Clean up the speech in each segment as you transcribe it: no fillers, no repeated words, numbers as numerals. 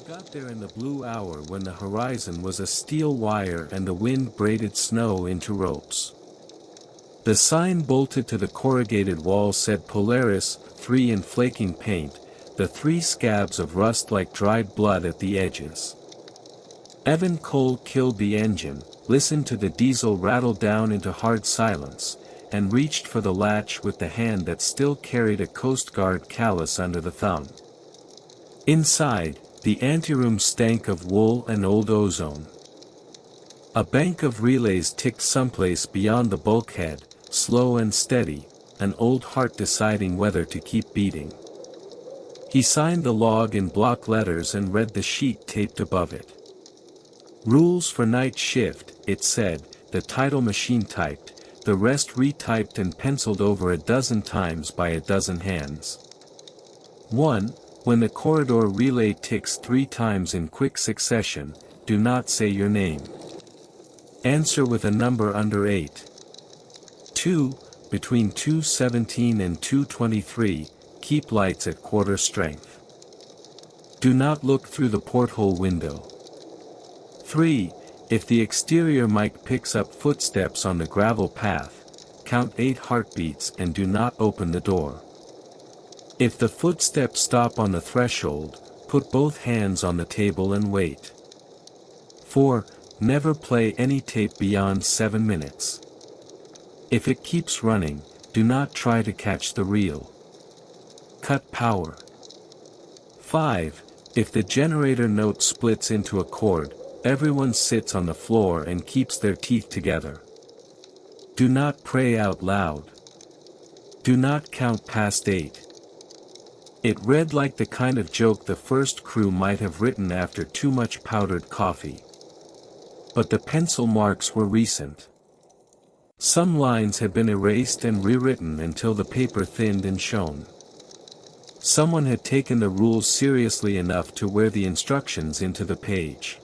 got there in the blue hour when the horizon was a steel wire and the wind braided snow into ropes. The sign bolted to the corrugated wall said Polaris 3 in flaking paint, the 3 scabs of rust like dried blood at the edges. Evan Cole killed the engine, listened to the diesel rattle down into hard silence, and reached for the latch with the hand that still carried a Coast Guard callus under the thumb. Inside, the anteroom stank of wool and old ozone. A bank of relays ticked someplace beyond the bulkhead, slow and steady, an old heart deciding whether to keep beating. He signed the log in block letters and read the sheet taped above it. Rules for night shift, it said, the title machine typed, the rest retyped and penciled over a dozen times by a dozen hands. 1. When the corridor relay ticks 3 times in quick succession, do not say your name. Answer with a number under 8. 2. Between 2:17 and 2:23, keep lights at quarter strength. Do not look through the porthole window. 3. If the exterior mic picks up footsteps on the gravel path, count 8 heartbeats and do not open the door. If the footsteps stop on the threshold, put both hands on the table and wait. 4. Never play any tape beyond 7 minutes. If it keeps running, do not try to catch the reel. Cut power. 5. If the generator note splits into a chord, everyone sits on the floor and keeps their teeth together. Do not pray out loud. Do not count past 8. It read like the kind of joke the first crew might have written after too much powdered coffee. But the pencil marks were recent. Some lines had been erased and rewritten until the paper thinned and shone. Someone had taken the rules seriously enough to wear the instructions into the page.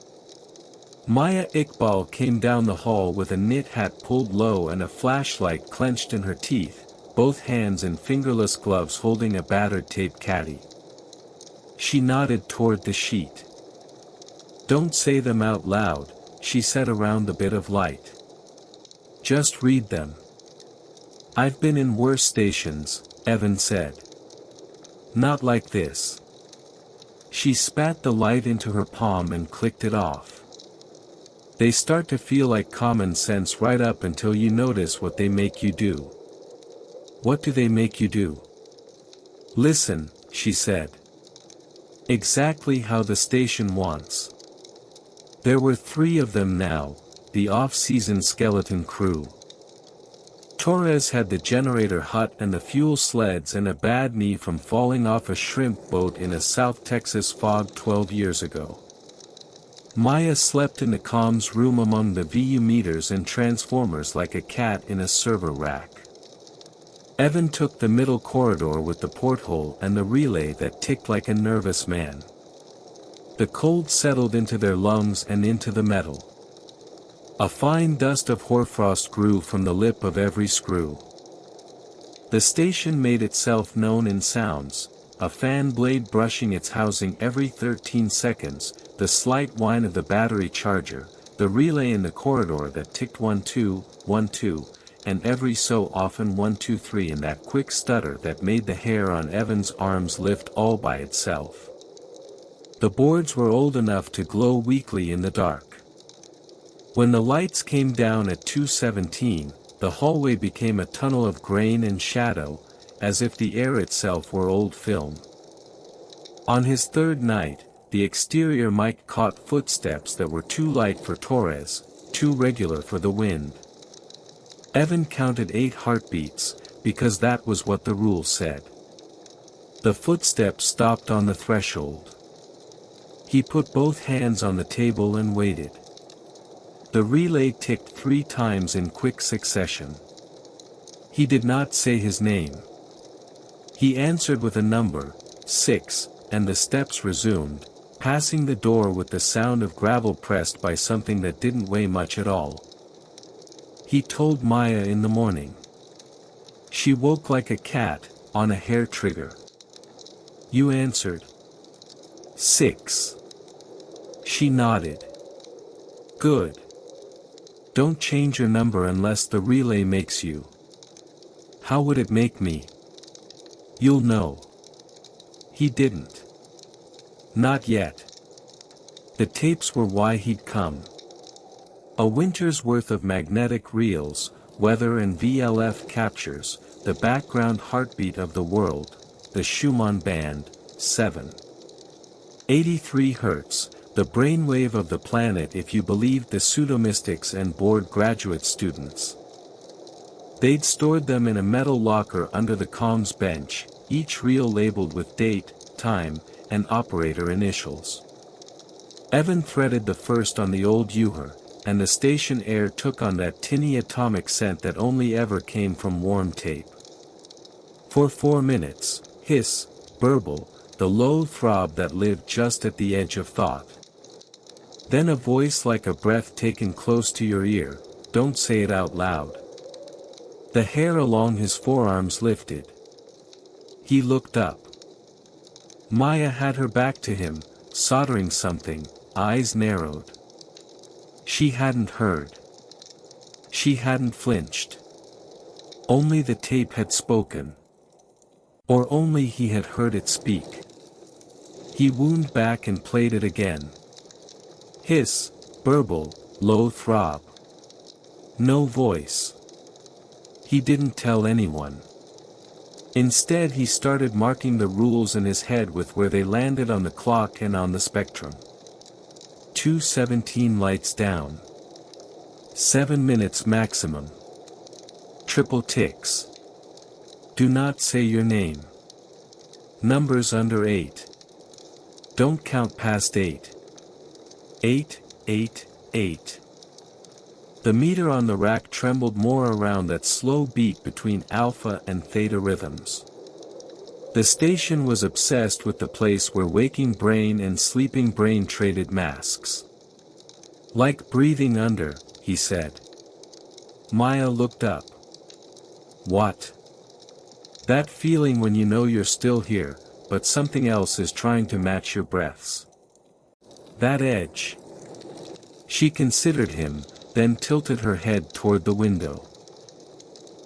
Maya Iqbal came down the hall with a knit hat pulled low and a flashlight clenched in her teeth, both hands in fingerless gloves holding a battered tape caddy. She nodded toward the sheet. Don't say them out loud, she said around the bit of light. Just read them. I've been in worse stations, Evan said. Not like this. She spat the light into her palm and clicked it off. They start to feel like common sense right up until you notice what they make you do. What do they make you do? Listen, she said. Exactly how the station wants. There were 3 of them now, the off-season skeleton crew. Torres had the generator hut and the fuel sleds and a bad knee from falling off a shrimp boat in a South Texas fog 12 years ago. Maya slept in the comms room among the VU meters and transformers like a cat in a server rack. Evan took the middle corridor with the porthole and the relay that ticked like a nervous man. The cold settled into their lungs and into the metal. A fine dust of hoarfrost grew from the lip of every screw. The station made itself known in sounds, a fan blade brushing its housing every 13 seconds, the slight whine of the battery charger, the relay in the corridor that ticked 1-2, 1-2, and every so often 1-2-3 in that quick stutter that made the hair on Evan's arms lift all by itself. The boards were old enough to glow weakly in the dark. When the lights came down at 2:17, the hallway became a tunnel of grain and shadow, as if the air itself were old film. On his 3rd night, the exterior mic caught footsteps that were too light for Torres, too regular for the wind. Evan counted 8 heartbeats, because that was what the rule said. The footsteps stopped on the threshold. He put both hands on the table and waited. The relay ticked 3 times in quick succession. He did not say his name. He answered with a number, 6, and the steps resumed, passing the door with the sound of gravel pressed by something that didn't weigh much at all. He told Maya in the morning. She woke like a cat, on a hair trigger. You answered. 6. She nodded. Good. Don't change your number unless the relay makes you. How would it make me? You'll know. He didn't. Not yet. The tapes were why he'd come. A winter's worth of magnetic reels, weather and VLF captures, the background heartbeat of the world, the Schumann band, 783 Hz, the brainwave of the planet if you believed the pseudomystics and bored graduate students. They'd stored them in a metal locker under the comms bench, each reel labeled with date, time, and operator initials. Evan threaded the first on the old Uher, and the station air took on that tinny atomic scent that only ever came from warm tape. For 4 minutes, hiss, burble, the low throb that lived just at the edge of thought. Then a voice like a breath taken close to your ear, don't say it out loud. The hair along his forearms lifted. He looked up. Maya had her back to him, soldering something, eyes narrowed. She hadn't heard. She hadn't flinched. Only the tape had spoken. Or only he had heard it speak. He wound back and played it again. Hiss, burble, low throb. No voice. He didn't tell anyone. Instead he started marking the rules in his head with where they landed on the clock and on the spectrum. 2:17 lights down. 7 minutes maximum. Triple ticks. Do not say your name. Numbers under 8. Don't count past 8. 8, 8, 8. The meter on the rack trembled more around that slow beat between alpha and theta rhythms. The station was obsessed with the place where waking brain and sleeping brain traded masks. Like breathing under, he said. Maya looked up. What? That feeling when you know you're still here, but something else is trying to match your breaths. That edge. She considered him, then tilted her head toward the window.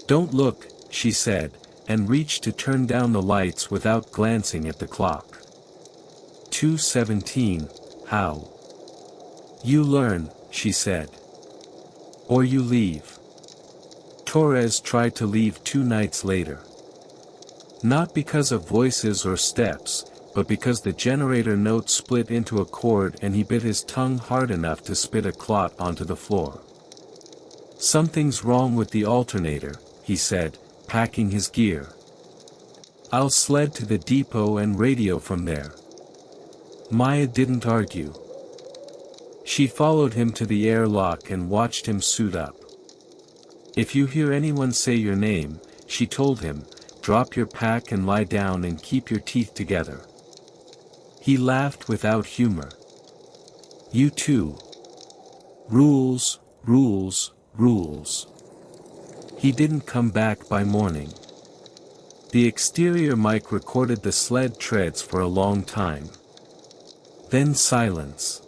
Don't look, she said, and reached to turn down the lights without glancing at the clock. 2:17, how? You learn, she said. Or you leave. Torres tried to leave 2 nights later. Not because of voices or steps, but because the generator note split into a chord and he bit his tongue hard enough to spit a clot onto the floor. Something's wrong with the alternator, he said, packing his gear. I'll sled to the depot and radio from there. Maya didn't argue. She followed him to the airlock and watched him suit up. If you hear anyone say your name, she told him, drop your pack and lie down and keep your teeth together. He laughed without humor. You too. Rules, rules, rules. He didn't come back by morning. The exterior mic recorded the sled treads for a long time. Then silence.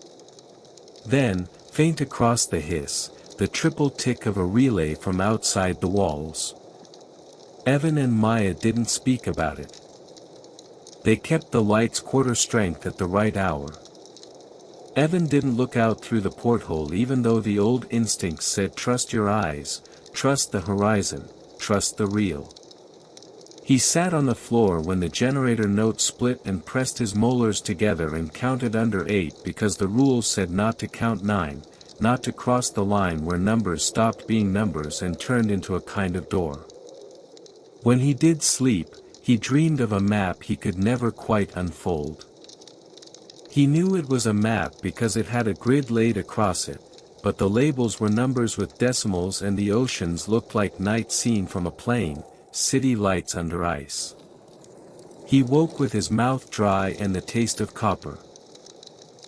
Then, faint across the hiss, the triple tick of a relay from outside the walls. Evan and Maya didn't speak about it. They kept the lights quarter strength at the right hour. Evan didn't look out through the porthole even though the old instincts said trust your eyes, trust the horizon, trust the reel. He sat on the floor when the generator note split and pressed his molars together and counted under 8 because the rules said not to count 9, not to cross the line where numbers stopped being numbers and turned into a kind of door. When he did sleep, he dreamed of a map he could never quite unfold. He knew it was a map because it had a grid laid across it, but the labels were numbers with decimals and the oceans looked like night seen from a plane, city lights under ice. He woke with his mouth dry and the taste of copper.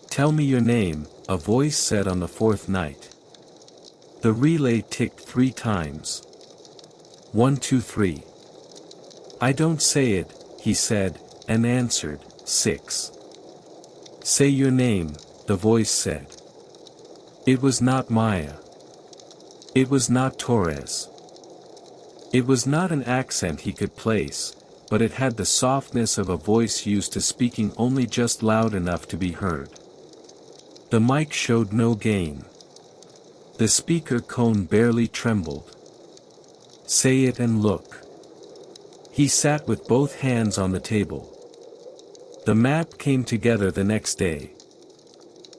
Tell me your name, a voice said on the 4th night. The relay ticked 3 times. 1, 2, 3. I don't say it, he said, and answered, 6. Say your name, the voice said. It was not Maya. It was not Torres. It was not an accent he could place, but it had the softness of a voice used to speaking only just loud enough to be heard. The mic showed no gain. The speaker cone barely trembled. Say it and look. He sat with both hands on the table. The map came together the next day.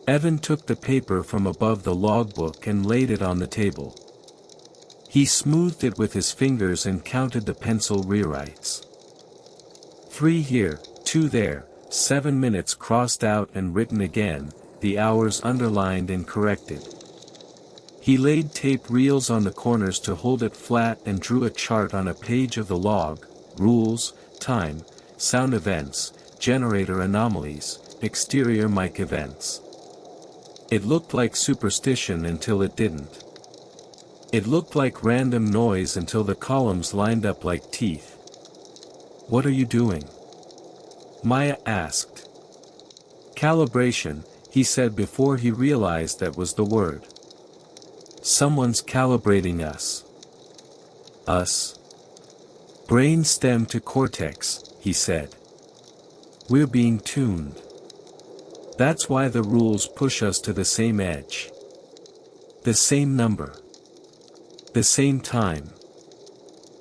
Evan took the paper from above the logbook and laid it on the table. He smoothed it with his fingers and counted the pencil rewrites. 3 here, 2 there, 7 minutes crossed out and written again, the hours underlined and corrected. He laid tape reels on the corners to hold it flat and drew a chart on a page of the log: rules, time, sound events, generator anomalies, exterior mic events. It looked like superstition until it didn't. It looked like random noise until the columns lined up like teeth. What are you doing? Maya asked. Calibration, he said before he realized that was the word. Someone's calibrating us. Us? Brain stem to cortex, he said. We're being tuned. That's why the rules push us to the same edge. The same number. The same time.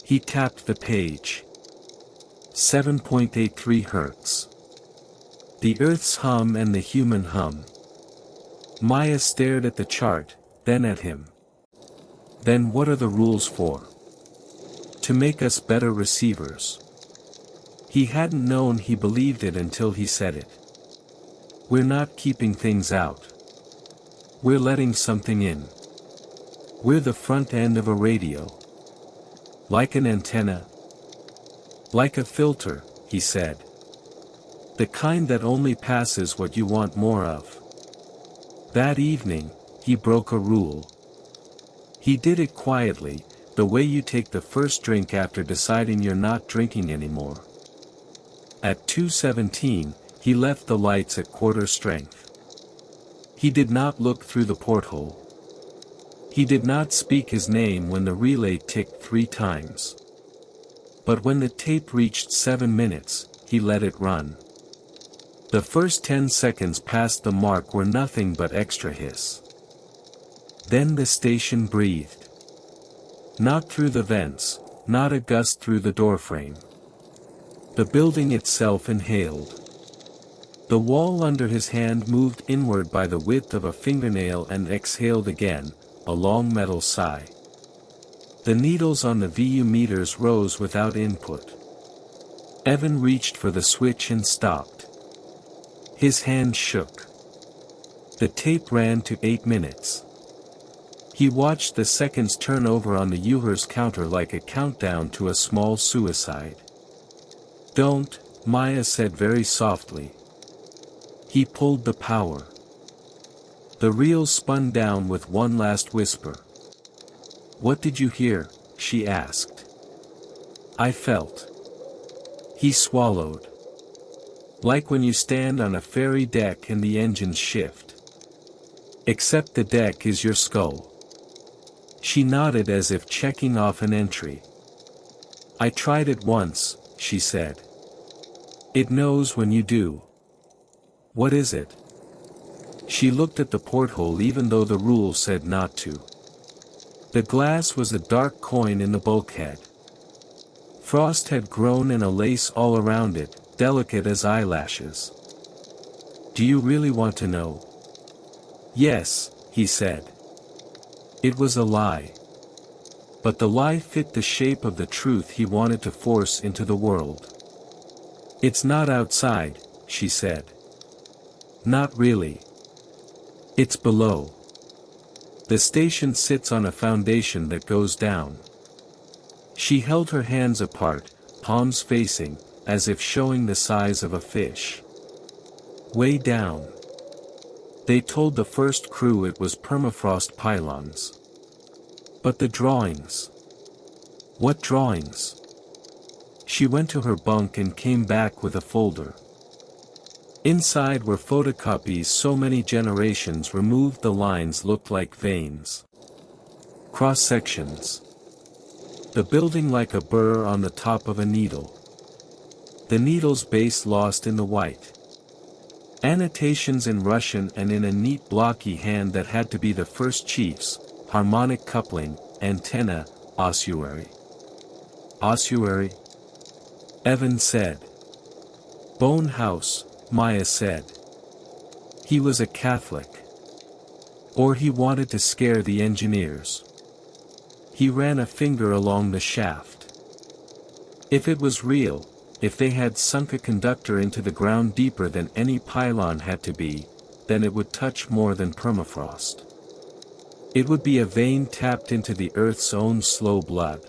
He tapped the page. 7.83 Hz. The Earth's hum and the human hum. Maya stared at the chart, then at him. Then what are the rules for? To make us better receivers. He hadn't known he believed it until he said it. We're not keeping things out. We're letting something in. We're the front end of a radio. Like an antenna. Like a filter, he said. The kind that only passes what you want more of. That evening, he broke a rule. He did it quietly, the way you take the first drink after deciding you're not drinking anymore. At 2:17, he left the lights at quarter strength. He did not look through the porthole. He did not speak his name when the relay ticked 3 times. But when the tape reached 7 minutes, he let it run. The first 10 seconds past the mark were nothing but extra hiss. Then the station breathed. Not through the vents, not a gust through the doorframe. The building itself inhaled. The wall under his hand moved inward by the width of a fingernail and exhaled again, a long metal sigh. The needles on the VU meters rose without input. Evan reached for the switch and stopped. His hand shook. The tape ran to 8 minutes. He watched the seconds turn over on the Uhers counter like a countdown to a small suicide. Don't, Maya said very softly. He pulled the power. The reels spun down with one last whisper. What did you hear? She asked. I felt. He swallowed. Like when you stand on a ferry deck and the engines shift. Except the deck is your skull. She nodded as if checking off an entry. I tried it once, she said. It knows when you do. What is it? She looked at the porthole even though the rule said not to. The glass was a dark coin in the bulkhead. Frost had grown in a lace all around it, delicate as eyelashes. Do you really want to know? Yes, he said. It was a lie. But the lie fit the shape of the truth he wanted to force into the world. It's not outside, she said. Not really. It's below. The station sits on a foundation that goes down. She held her hands apart, palms facing, as if showing the size of a fish. Way down. They told the first crew it was permafrost pylons. But the drawings. What drawings? She went to her bunk and came back with a folder. Inside were photocopies so many generations removed the lines looked like veins. Cross-sections. The building like a burr on the top of a needle. The needle's base lost in the white. Annotations in Russian and in a neat blocky hand that had to be the first chief's, harmonic coupling, antenna, ossuary. Ossuary? Evan said. Bone house, Maya said. He was a Catholic. Or he wanted to scare the engineers. He ran a finger along the shaft. If it was real, if they had sunk a conductor into the ground deeper than any pylon had to be, then it would touch more than permafrost. It would be a vein tapped into the Earth's own slow blood.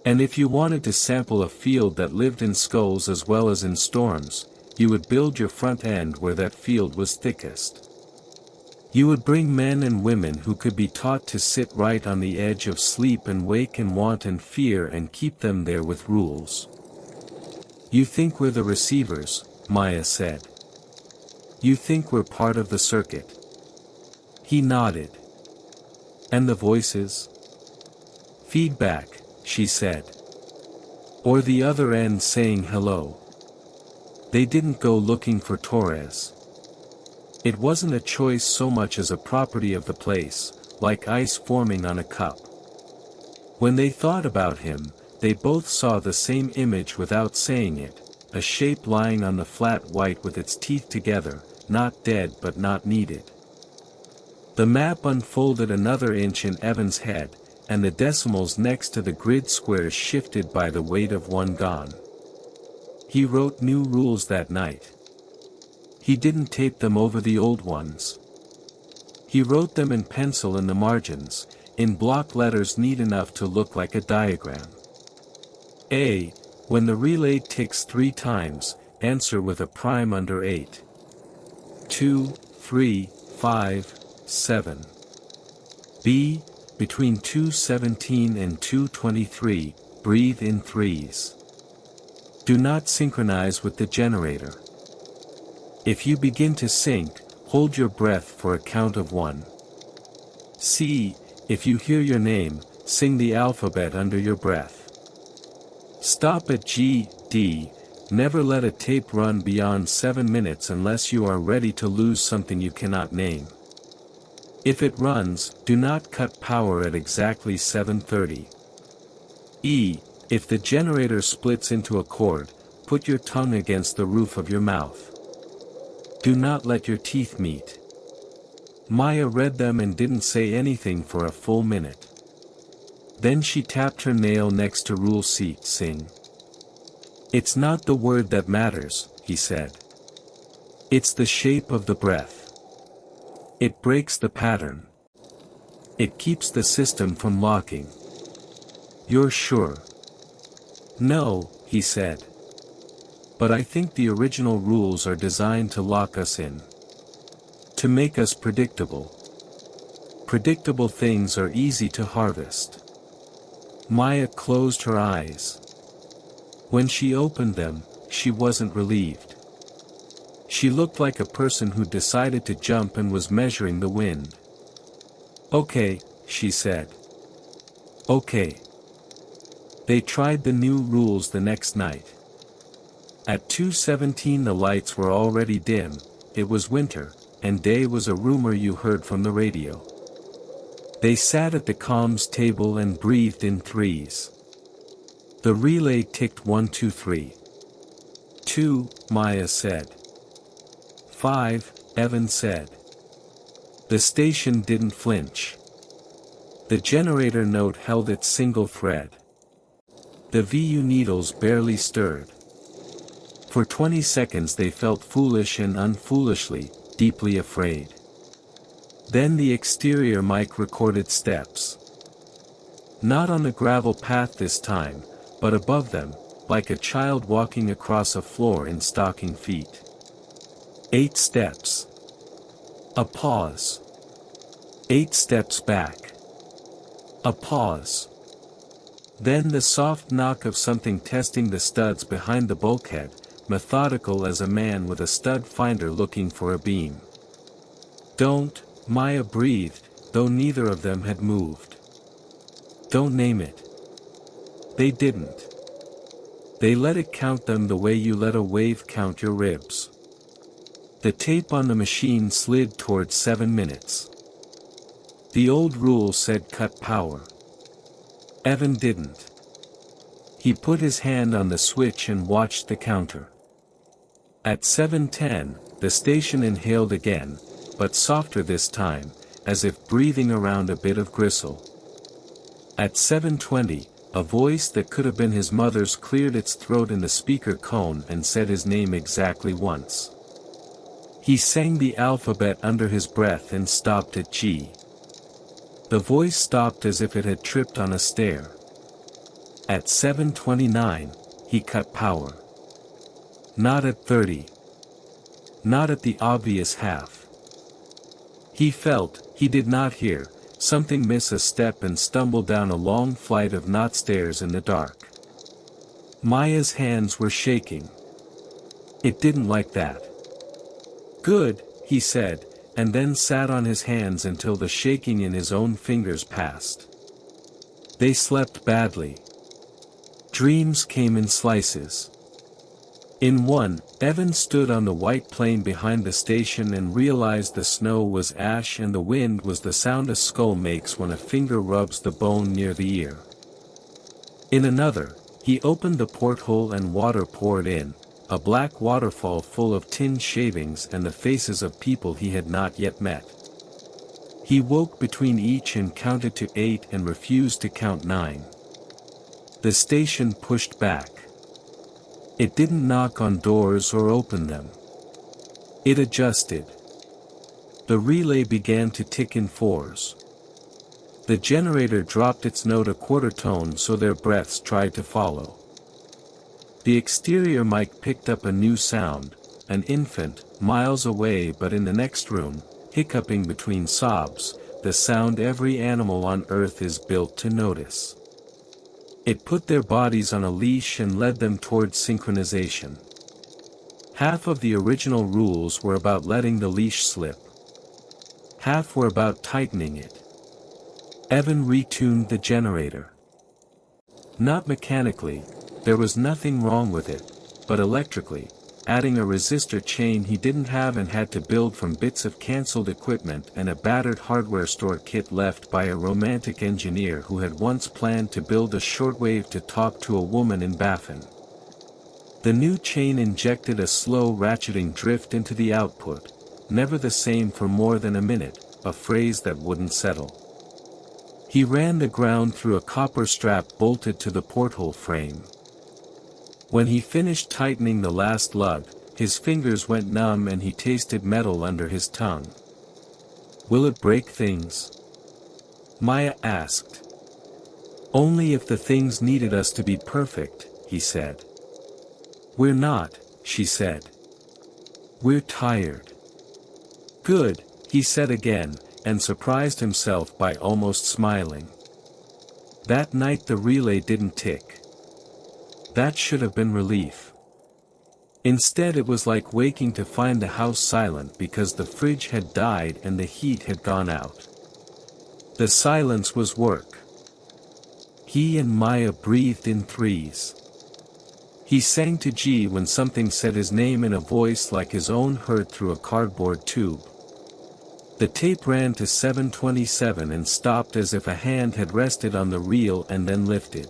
And if you wanted to sample a field that lived in skulls as well as in storms, you would build your front end where that field was thickest. You would bring men and women who could be taught to sit right on the edge of sleep and wake and want and fear and keep them there with rules. You think we're the receivers, Maya said. You think we're part of the circuit. He nodded. And the voices? Feedback, she said. Or the other end saying hello. They didn't go looking for Torres. It wasn't a choice so much as a property of the place, like ice forming on a cup. When they thought about him, they both saw the same image without saying it, a shape lying on the flat white with its teeth together, not dead but not needed. The map unfolded another inch in Evan's head, and the decimals next to the grid squares shifted by the weight of one gone. He wrote new rules that night. He didn't tape them over the old ones. He wrote them in pencil in the margins, in block letters neat enough to look like a diagram. A. When the relay ticks 3 times, answer with a prime under 8. 2, 3, 5, 7. B. Between 2:17 and 2:23, breathe in 3s. Do not synchronize with the generator. If you begin to sink, hold your breath for a count of 1. C. If you hear your name, sing the alphabet under your breath. Stop at G, D, never let a tape run beyond 7 minutes unless you are ready to lose something you cannot name. If it runs, do not cut power at exactly 7:30. E. If the generator splits into a chord, put your tongue against the roof of your mouth. Do not let your teeth meet. Maya read them and didn't say anything for a full minute. Then she tapped her nail next to rule seat sing. It's not the word that matters, he said. It's the shape of the breath. It breaks the pattern. It keeps the system from locking. You're sure? No, he said. But I think the original rules are designed to lock us in. To make us predictable. Predictable things are easy to harvest. Maya closed her eyes. When she opened them, she wasn't relieved. She looked like a person who decided to jump and was measuring the wind. Okay, she said. Okay. They tried the new rules the next night. At 2:17 the lights were already dim, it was winter, and day was a rumor you heard from the radio. They sat at the comms table and breathed in 3s. The relay ticked 1, 2, 3. 2, Maya said. 5, Evan said. The station didn't flinch. The generator note held its single thread. The VU needles barely stirred. For 20 seconds they felt foolish and unfoolishly, deeply afraid. Then the exterior mic recorded steps. Not on the gravel path this time, but above them, like a child walking across a floor in stocking feet. 8 steps. A pause. 8 steps back. A pause. Then the soft knock of something testing the studs behind the bulkhead, methodical as a man with a stud finder looking for a beam. "Don't," Maya breathed, though neither of them had moved. "Don't name it." They didn't. They let it count them the way you let a wave count your ribs. The tape on the machine slid towards 7 minutes. The old rule said cut power. Evan didn't. He put his hand on the switch and watched the counter. At 7:10, the station inhaled again, but softer this time, as if breathing around a bit of gristle. At 7:20, a voice that could have been his mother's cleared its throat in the speaker cone and said his name exactly once. He sang the alphabet under his breath and stopped at G. The voice stopped as if it had tripped on a stair. At 7:29, he cut power. Not at 30. Not at the obvious half. He felt, he did not hear, something miss a step and stumble down a long flight of knot stairs in the dark. Maya's hands were shaking. It didn't like that. "Good," he said, and then sat on his hands until the shaking in his own fingers passed. They slept badly. Dreams came in slices. In one, Evan stood on the white plain behind the station and realized the snow was ash and the wind was the sound a skull makes when a finger rubs the bone near the ear. In another, he opened the porthole and water poured in, a black waterfall full of tin shavings and the faces of people he had not yet met. He woke between each and counted to 8 and refused to count 9. The station pushed back. It didn't knock on doors or open them. It adjusted. The relay began to tick in 4s. The generator dropped its note a quarter tone so their breaths tried to follow. The exterior mic picked up a new sound, an infant, miles away but in the next room, hiccuping between sobs, the sound every animal on Earth is built to notice. It put their bodies on a leash and led them towards synchronization. Half of the original rules were about letting the leash slip. Half were about tightening it. Evan retuned the generator. Not mechanically, there was nothing wrong with it, but electrically, adding a resistor chain he didn't have and had to build from bits of cancelled equipment and a battered hardware store kit left by a romantic engineer who had once planned to build a shortwave to talk to a woman in Baffin. The new chain injected a slow ratcheting drift into the output, never the same for more than a minute, a phrase that wouldn't settle. He ran the ground through a copper strap bolted to the porthole frame. When he finished tightening the last lug, his fingers went numb and he tasted metal under his tongue. "Will it break things?" Maya asked. "Only if the things needed us to be perfect," he said. "We're not," she said. "We're tired." "Good," he said again, and surprised himself by almost smiling. That night the relay didn't tick. That should have been relief. Instead it was like waking to find the house silent because the fridge had died and the heat had gone out. The silence was work. He and Maya breathed in 3s. He sang to G when something said his name in a voice like his own heard through a cardboard tube. The tape ran to 7:27 and stopped as if a hand had rested on the reel and then lifted.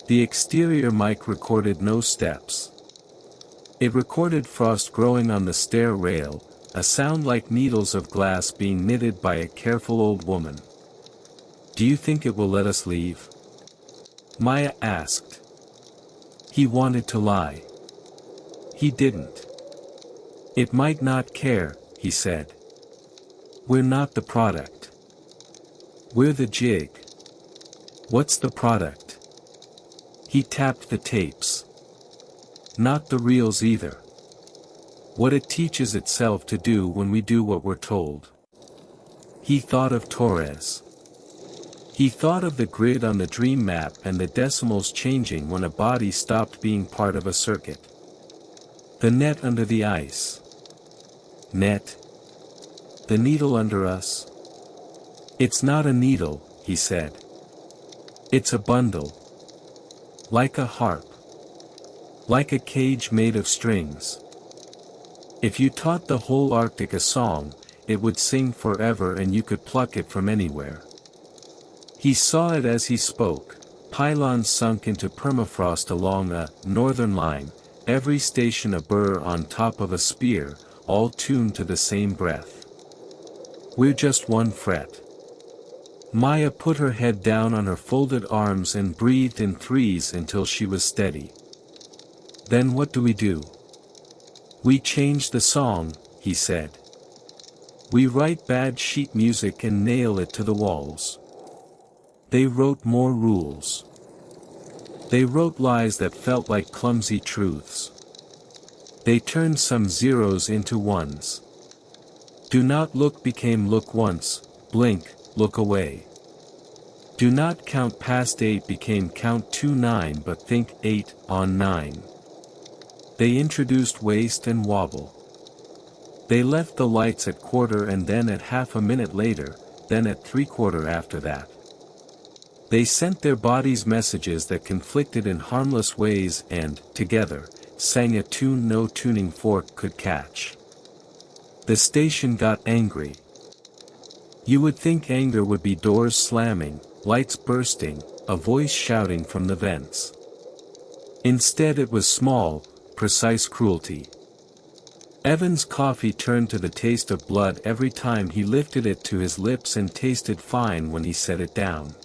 The exterior mic recorded no steps. It recorded frost growing on the stair rail, a sound like needles of glass being knitted by a careful old woman. "Do you think it will let us leave?" Maya asked. He wanted to lie. He didn't. "It might not care," he said. "We're not the product. We're the jig." "What's the product?" He tapped the tapes. "Not the reels either. What it teaches itself to do when we do what we're told." He thought of Torres. He thought of the grid on the dream map and the decimals changing when a body stopped being part of a circuit. The net under the ice. Net? The needle under us? It's not a needle, he said. It's a bundle. Like a harp. Like a cage made of strings. If you taught the whole Arctic a song, it would sing forever and you could pluck it from anywhere. He saw it as he spoke, pylons sunk into permafrost along a northern line, every station a burr on top of a spear, all tuned to the same breath. We're just one fret. Maya put her head down on her folded arms and breathed in threes until she was steady. Then what do we do? We change the song, he said. We write bad sheet music and nail it to the walls. They wrote more rules. They wrote lies that felt like clumsy truths. They turned some zeros into ones. Do not look became look once, blink, look away. Do not count past 8 became count to 9 but think 8 on 9. They introduced waste and wobble. They left the lights at quarter and then at half a minute later, then at 3/4 after that. They sent their bodies messages that conflicted in harmless ways and, together, sang a tune no tuning fork could catch. The station got angry. You would think anger would be doors slamming, lights bursting, a voice shouting from the vents. Instead it was small, precise cruelty. Evan's coffee turned to the taste of blood every time he lifted it to his lips and tasted fine when he set it down.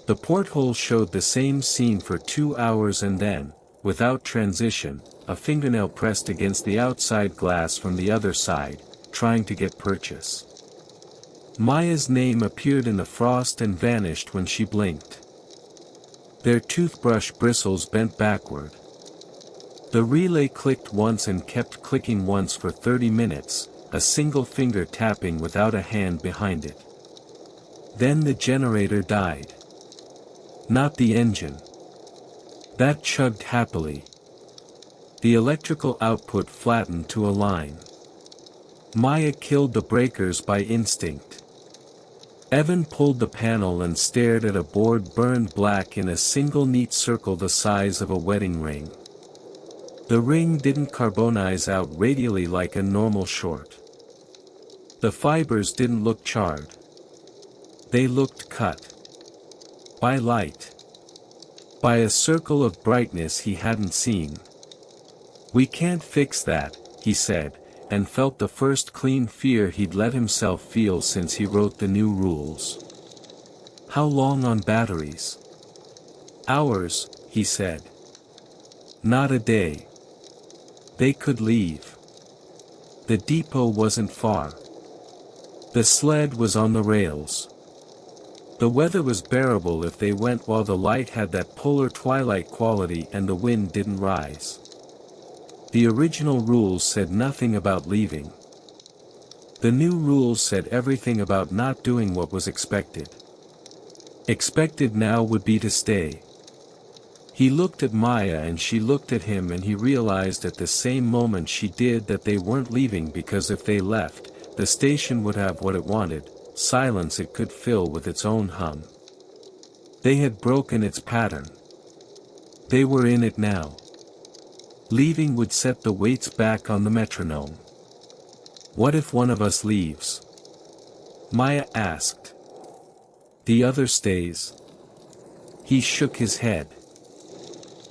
The porthole showed the same scene for 2 hours and then, without transition, a fingernail pressed against the outside glass from the other side, trying to get purchase. Maya's name appeared in the frost and vanished when she blinked. Their toothbrush bristles bent backward. The relay clicked once and kept clicking once for 30 minutes, a single finger tapping without a hand behind it. Then the generator died. Not the engine. That chugged happily. The electrical output flattened to a line. Maya killed the breakers by instinct. Evan pulled the panel and stared at a board burned black in a single neat circle the size of a wedding ring. The ring didn't carbonize out radially like a normal short. The fibers didn't look charred. They looked cut. By light. By a circle of brightness he hadn't seen. We can't fix that, he said, and felt the first clean fear he'd let himself feel since he wrote the new rules. How long on batteries? Hours, he said. Not a day. They could leave. The depot wasn't far. The sled was on the rails. The weather was bearable if they went while the light had that polar twilight quality and the wind didn't rise. The original rules said nothing about leaving. The new rules said everything about not doing what was expected. Expected now would be to stay. He looked at Maya and she looked at him and he realized at the same moment she did that they weren't leaving because if they left, the station would have what it wanted, silence it could fill with its own hum. They had broken its pattern. They were in it now. Leaving would set the weights back on the metronome. What if one of us leaves? Maya asked. The other stays. He shook his head.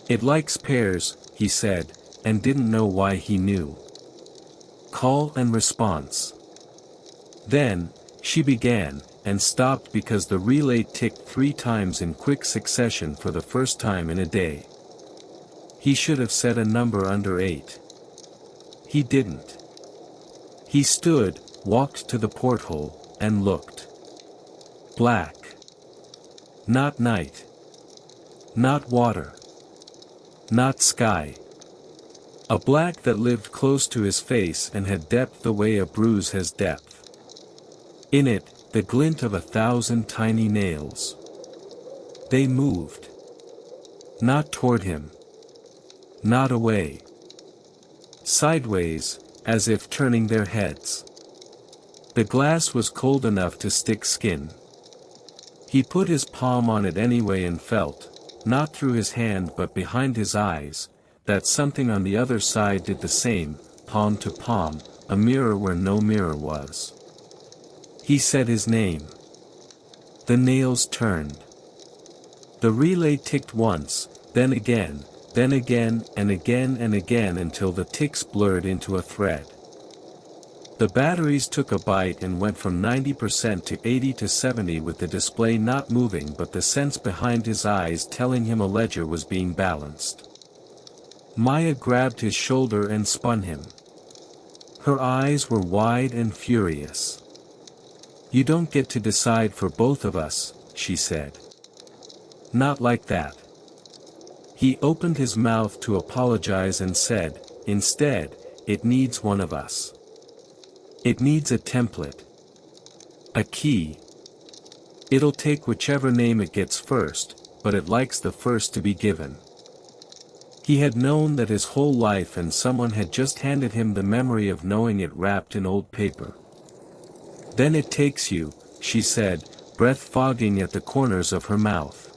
It likes pairs, he said, and didn't know why he knew. Call and response. Then, she began, and stopped because the relay ticked 3 times in quick succession for the first time in a day. He should have said a number under 8. He didn't. He stood, walked to the porthole, and looked. Black. Not night. Not water. Not sky. A black that lived close to his face and had depth the way a bruise has depth. In it, the glint of 1,000 tiny nails. They moved. Not toward him. Not away. sideways, as if turning their heads. The glass was cold enough to stick skin. He put his palm on it anyway and felt, not through his hand but behind his eyes, that something on the other side did the same, palm to palm, a mirror where no mirror was. He said his name. The nails turned. The relay ticked once, then again and again and again until the ticks blurred into a thread. The batteries took a bite and went from 90% to 80 to 70 with the display not moving but the sense behind his eyes telling him a ledger was being balanced. Maya grabbed his shoulder and spun him. Her eyes were wide and furious. "You don't get to decide for both of us," she said. "Not like that." He opened his mouth to apologize and said, "Instead, it needs one of us. It needs a template. A key. It'll take whichever name it gets first, but it likes the first to be given." He had known that his whole life and someone had just handed him the memory of knowing it wrapped in old paper. "Then it takes you," she said, breath fogging at the corners of her mouth.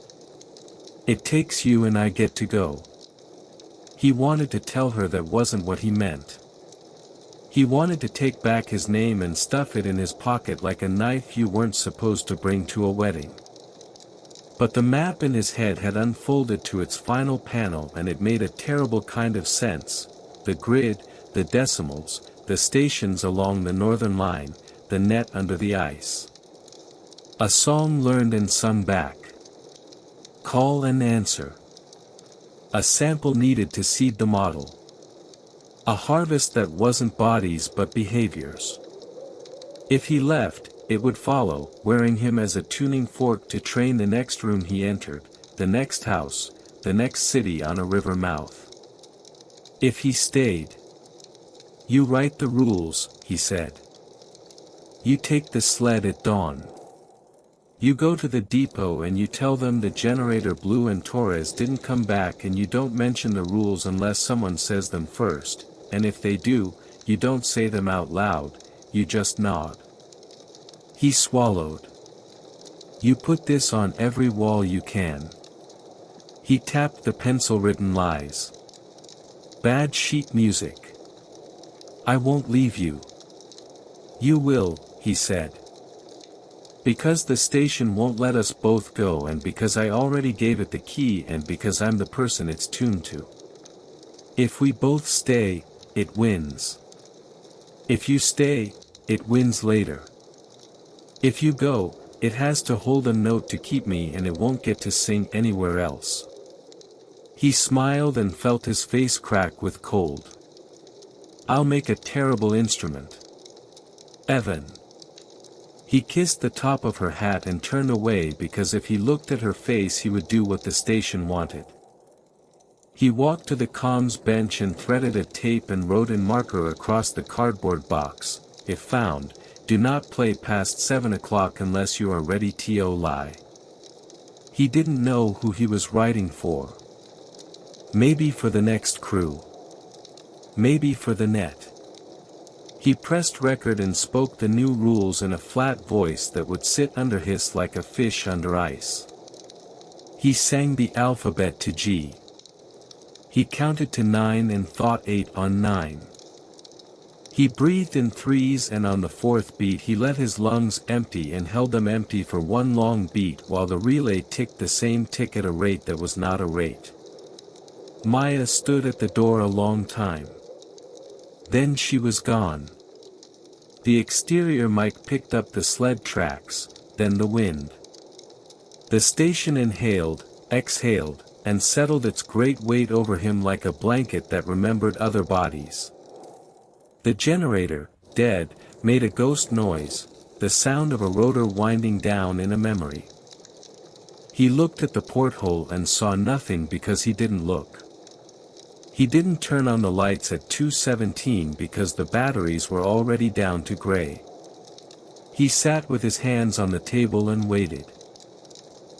"It takes you and I get to go." He wanted to tell her that wasn't what he meant. He wanted to take back his name and stuff it in his pocket like a knife you weren't supposed to bring to a wedding. But the map in his head had unfolded to its final panel and it made a terrible kind of sense, the grid, the decimals, the stations along the northern line, the net under the ice. A song learned and sung back. Call and answer. A sample needed to seed the model. A harvest that wasn't bodies but behaviors. If he left, it would follow, wearing him as a tuning fork to train the next room he entered, the next house, the next city on a river mouth. If he stayed. "You write the rules," he said. "You take the sled at dawn. You go to the depot and you tell them the generator blew and Torres didn't come back and you don't mention the rules unless someone says them first, and if they do, you don't say them out loud, you just nod." He swallowed. "You put this on every wall you can." He tapped the pencil-written lies. "Bad sheet music. I won't leave you." "You will," he said. "Because the station won't let us both go and because I already gave it the key and because I'm the person it's tuned to. If we both stay, it wins. If you stay, it wins later. If you go, it has to hold a note to keep me and it won't get to sing anywhere else." He smiled and felt his face crack with cold. "I'll make a terrible instrument. Evan." He kissed the top of her hat and turned away because if he looked at her face he would do what the station wanted. He walked to the comms bench and threaded a tape and wrote in marker across the cardboard box, "If found, do not play past 7 o'clock unless you are ready to lie." He didn't know who he was writing for. Maybe for the next crew. Maybe for the net. He pressed record and spoke the new rules in a flat voice that would sit under his like a fish under ice. He sang the alphabet to G. He counted to 9 and thought 8 on 9. He breathed in threes and on the fourth beat he let his lungs empty and held them empty for one long beat while the relay ticked the same tick at a rate that was not a rate. Maya stood at the door a long time. Then she was gone. The exterior mic picked up the sled tracks, then the wind. The station inhaled, exhaled, and settled its great weight over him like a blanket that remembered other bodies. The generator, dead, made a ghost noise, the sound of a rotor winding down in a memory. He looked at the porthole and saw nothing because he didn't look. He didn't turn on the lights at 2:17 because the batteries were already down to gray. He sat with his hands on the table and waited.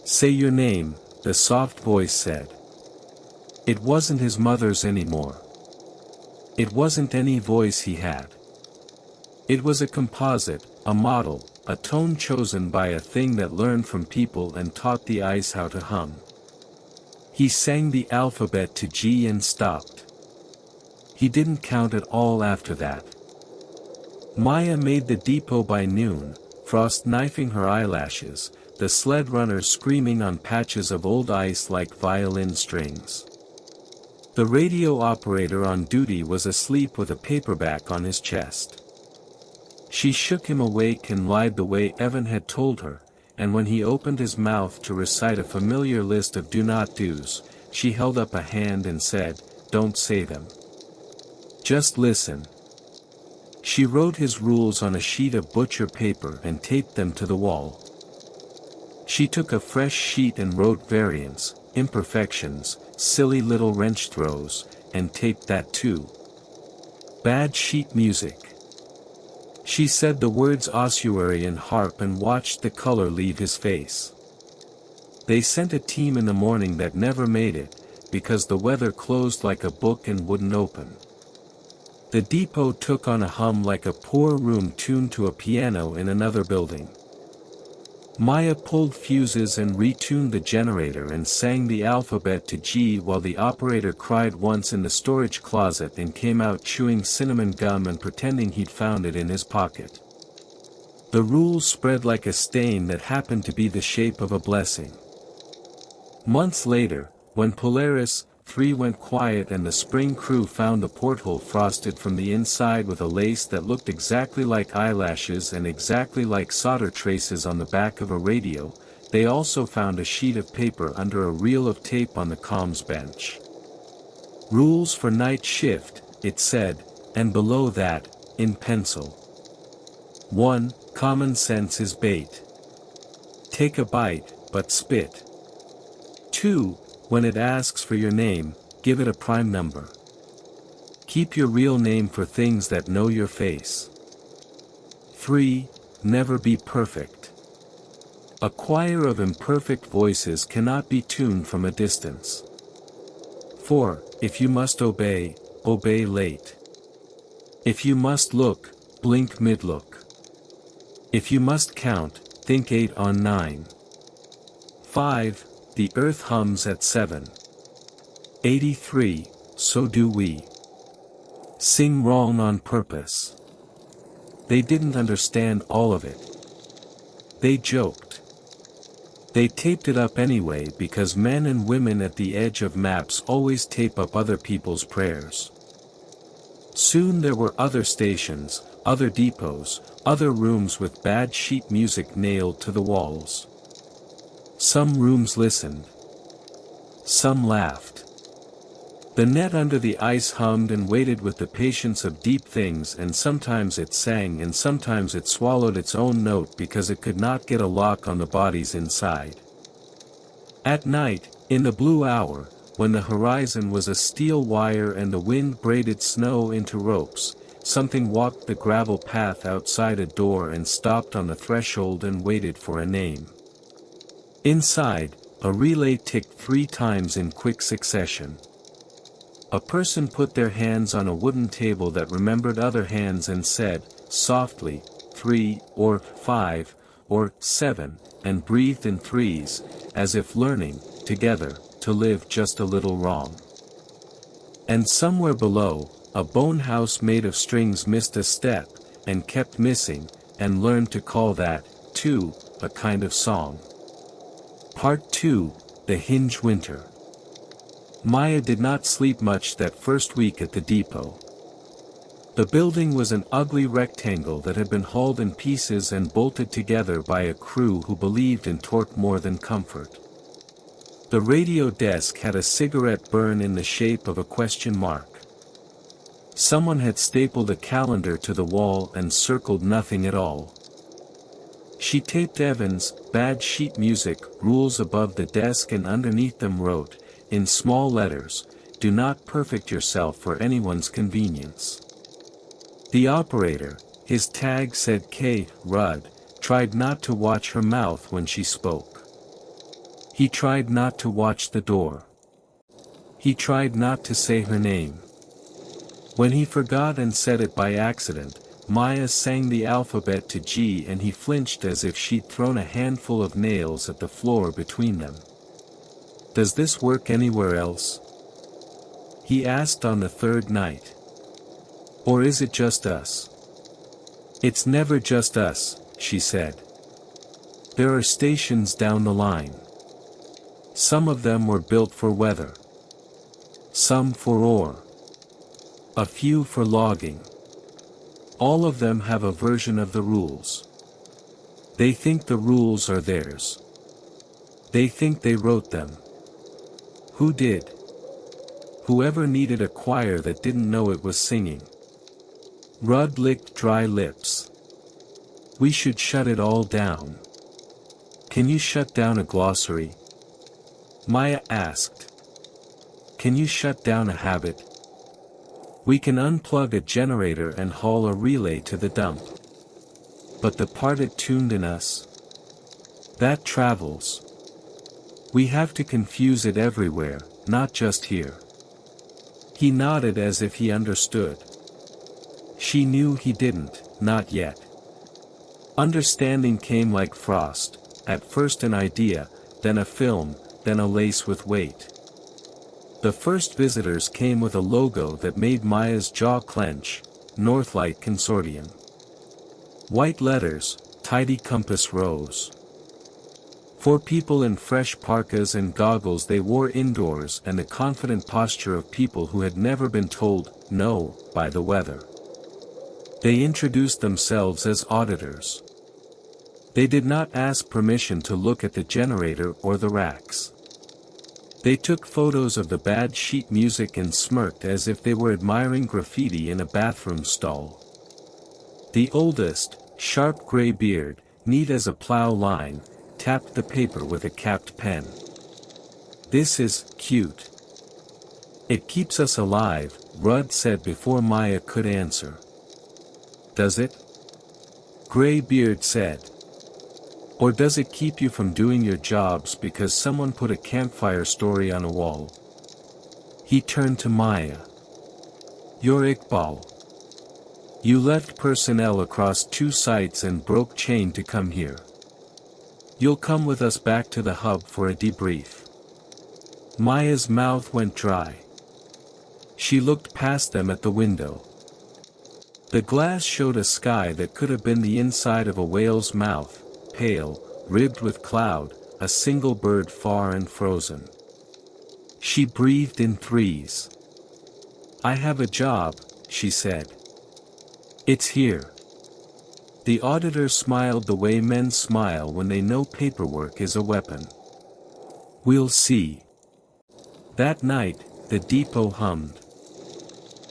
"Say your name," the soft voice said. It wasn't his mother's anymore. It wasn't any voice he had. It was a composite, a model, a tone chosen by a thing that learned from people and taught the ice how to hum. He sang the alphabet to G and stopped. He didn't count at all after that. Maya made the depot by noon, frost knifing her eyelashes, the sled runners screaming on patches of old ice like violin strings. The radio operator on duty was asleep with a paperback on his chest. She shook him awake and lied the way Evan had told her, and when he opened his mouth to recite a familiar list of do-not-dos, she held up a hand and said, "Don't say them. Just listen." She wrote his rules on a sheet of butcher paper and taped them to the wall. She took a fresh sheet and wrote variants, imperfections, silly little wrench throws, and taped that too. Bad sheet music. She said the words ossuary and harp and watched the color leave his face. They sent a team in the morning that never made it, because the weather closed like a book and wouldn't open. The depot took on a hum like a poor room tuned to a piano in another building. Maya pulled fuses and retuned the generator and sang the alphabet to G while the operator cried once in the storage closet and came out chewing cinnamon gum and pretending he'd found it in his pocket. The rules spread like a stain that happened to be the shape of a blessing. Months later, when Polaris 3 went quiet and the spring crew found the porthole frosted from the inside with a lace that looked exactly like eyelashes and exactly like solder traces on the back of a radio, they also found a sheet of paper under a reel of tape on the comms bench. Rules for night shift, it said, and below that, in pencil. 1. Common sense is bait. Take a bite, but spit. 2. When it asks for your name, give it a prime number. Keep your real name for things that know your face. 3. Never be perfect. A choir of imperfect voices cannot be tuned from a distance. 4. If you must obey, obey late. If you must look, blink mid-look. If you must count, think 8 on 9. 5. The earth hums at 7. 83, so do we. Sing wrong on purpose. They didn't understand all of it. They joked. They taped it up anyway because men and women at the edge of maps always tape up other people's prayers. Soon there were other stations, other depots, other rooms with bad sheet music nailed to the walls. Some rooms listened. Some laughed. The net under the ice hummed and waited with the patience of deep things, and sometimes it sang and sometimes it swallowed its own note because it could not get a lock on the bodies inside. At night, in the blue hour, when the horizon was a steel wire and the wind braided snow into ropes, something walked the gravel path outside a door and stopped on the threshold and waited for a name. Inside, a relay ticked 3 times in quick succession. A person put their hands on a wooden table that remembered other hands and said, softly, 3, or 5, or 7, and breathed in threes, as if learning, together, to live just a little wrong. And somewhere below, a bone house made of strings missed a step, and kept missing, and learned to call that, too, a kind of song. Part 2, The Hinge Winter. Maya did not sleep much that first week at the depot. The building was an ugly rectangle that had been hauled in pieces and bolted together by a crew who believed in torque more than comfort. The radio desk had a cigarette burn in the shape of a question mark. Someone had stapled a calendar to the wall and circled nothing at all. She taped Evans' bad sheet music rules above the desk and underneath them wrote, in small letters, do not perfect yourself for anyone's convenience. The operator, his tag said K. Rudd, tried not to watch her mouth when she spoke. He tried not to watch the door. He tried not to say her name. When he forgot and said it by accident, Maya sang the alphabet to G and he flinched as if she'd thrown a handful of nails at the floor between them. "Does this work anywhere else?" he asked on the third night. "Or is it just us?" "It's never just us," she said. "There are stations down the line. Some of them were built for weather. Some for ore. A few for logging. All of them have a version of the rules. They think the rules are theirs. They think they wrote them. Who did? Whoever needed a choir that didn't know it was singing." Rudd licked dry lips. "We should shut it all down." "Can you shut down a glossary?" Maya asked. "Can you shut down a habit?" "We can unplug a generator and haul a relay to the dump. But the part it tuned in us? That travels. We have to confuse it everywhere, not just here." He nodded as if he understood. She knew he didn't, not yet. Understanding came like frost, at first an idea, then a film, then a lace with weight. The first visitors came with a logo that made Maya's jaw clench, Northlight Consortium. White letters, tidy compass rose. For people in fresh parkas and goggles they wore indoors and the confident posture of people who had never been told no by the weather. They introduced themselves as auditors. They did not ask permission to look at the generator or the racks. They took photos of the bad sheet music and smirked as if they were admiring graffiti in a bathroom stall. The oldest, sharp gray beard, neat as a plow line, tapped the paper with a capped pen. "This is cute. It keeps us alive," Rudd said before Maya could answer. "Does it?" Graybeard said. "Or does it keep you from doing your jobs because someone put a campfire story on a wall?" He turned to Maya. "You're Iqbal. You left personnel across 2 sites and broke chain to come here. You'll come with us back to the hub for a debrief." Maya's mouth went dry. She looked past them at the window. The glass showed a sky that could have been the inside of a whale's mouth, pale, ribbed with cloud, a single bird far and frozen. She breathed in threes. "I have a job," she said. "It's here." The auditor smiled the way men smile when they know paperwork is a weapon. "We'll see." That night, the depot hummed.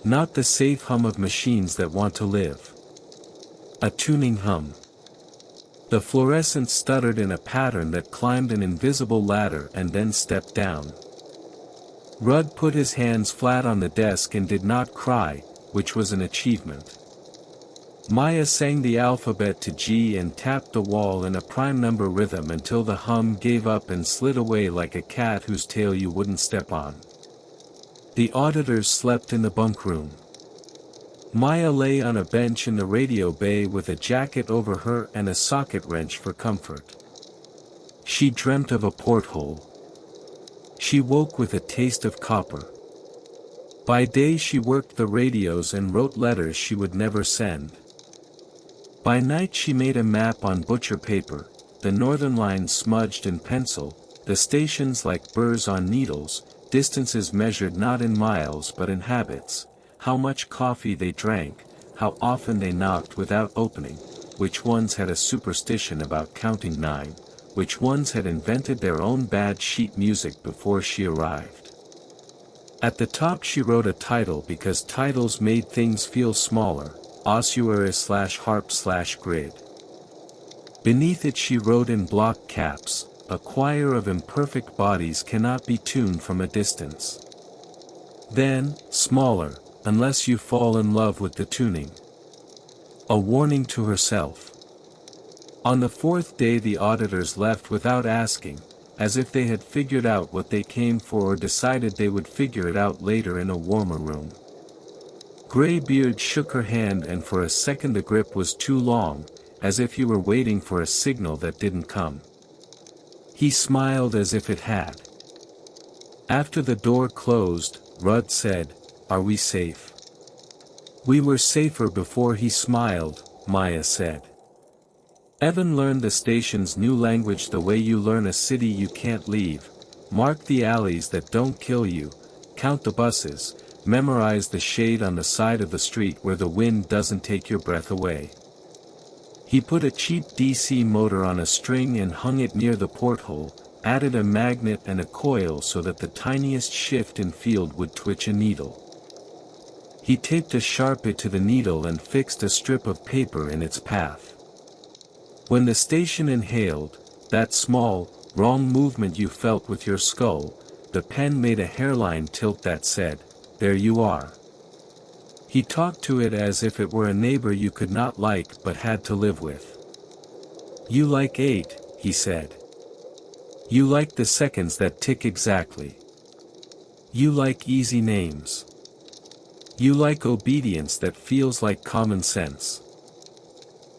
Not the safe hum of machines that want to live. A tuning hum. The fluorescent stuttered in a pattern that climbed an invisible ladder and then stepped down. Rudd put his hands flat on the desk and did not cry, which was an achievement. Maya sang the alphabet to G and tapped the wall in a prime number rhythm until the hum gave up and slid away like a cat whose tail you wouldn't step on. The auditors slept in the bunk room. Maya lay on a bench in the radio bay with a jacket over her and a socket wrench for comfort. She dreamt of a porthole. She woke with a taste of copper. By day she worked the radios and wrote letters she would never send. By night she made a map on butcher paper, the northern line smudged in pencil, the stations like burrs on needles, distances measured not in miles but in habits, how much coffee they drank, how often they knocked without opening, which ones had a superstition about counting 9, which ones had invented their own bad sheet music before she arrived. At the top she wrote a title because titles made things feel smaller, ossuary/harp/grid. Beneath it she wrote in block caps, "A choir of imperfect bodies cannot be tuned from a distance." Then, smaller, "Unless you fall in love with the tuning." A warning to herself. On the 4th day the auditors left without asking, as if they had figured out what they came for or decided they would figure it out later in a warmer room. Graybeard shook her hand, and for a second the grip was too long, as if you were waiting for a signal that didn't come. He smiled as if it had. After the door closed, Rudd said, "Are we safe?" "We were safer before," he smiled, Maya said. Evan learned the station's new language the way you learn a city you can't leave. Mark the alleys that don't kill you, count the buses, memorize the shade on the side of the street where the wind doesn't take your breath away. He put a cheap DC motor on a string and hung it near the porthole, added a magnet and a coil so that the tiniest shift in field would twitch a needle. He taped a sharpie to the needle and fixed a strip of paper in its path. When the station inhaled, that small, wrong movement you felt with your skull, the pen made a hairline tilt that said, "There you are." He talked to it as if it were a neighbor you could not like but had to live with. "You like 8, he said. "You like the seconds that tick exactly. You like easy names. You like obedience that feels like common sense."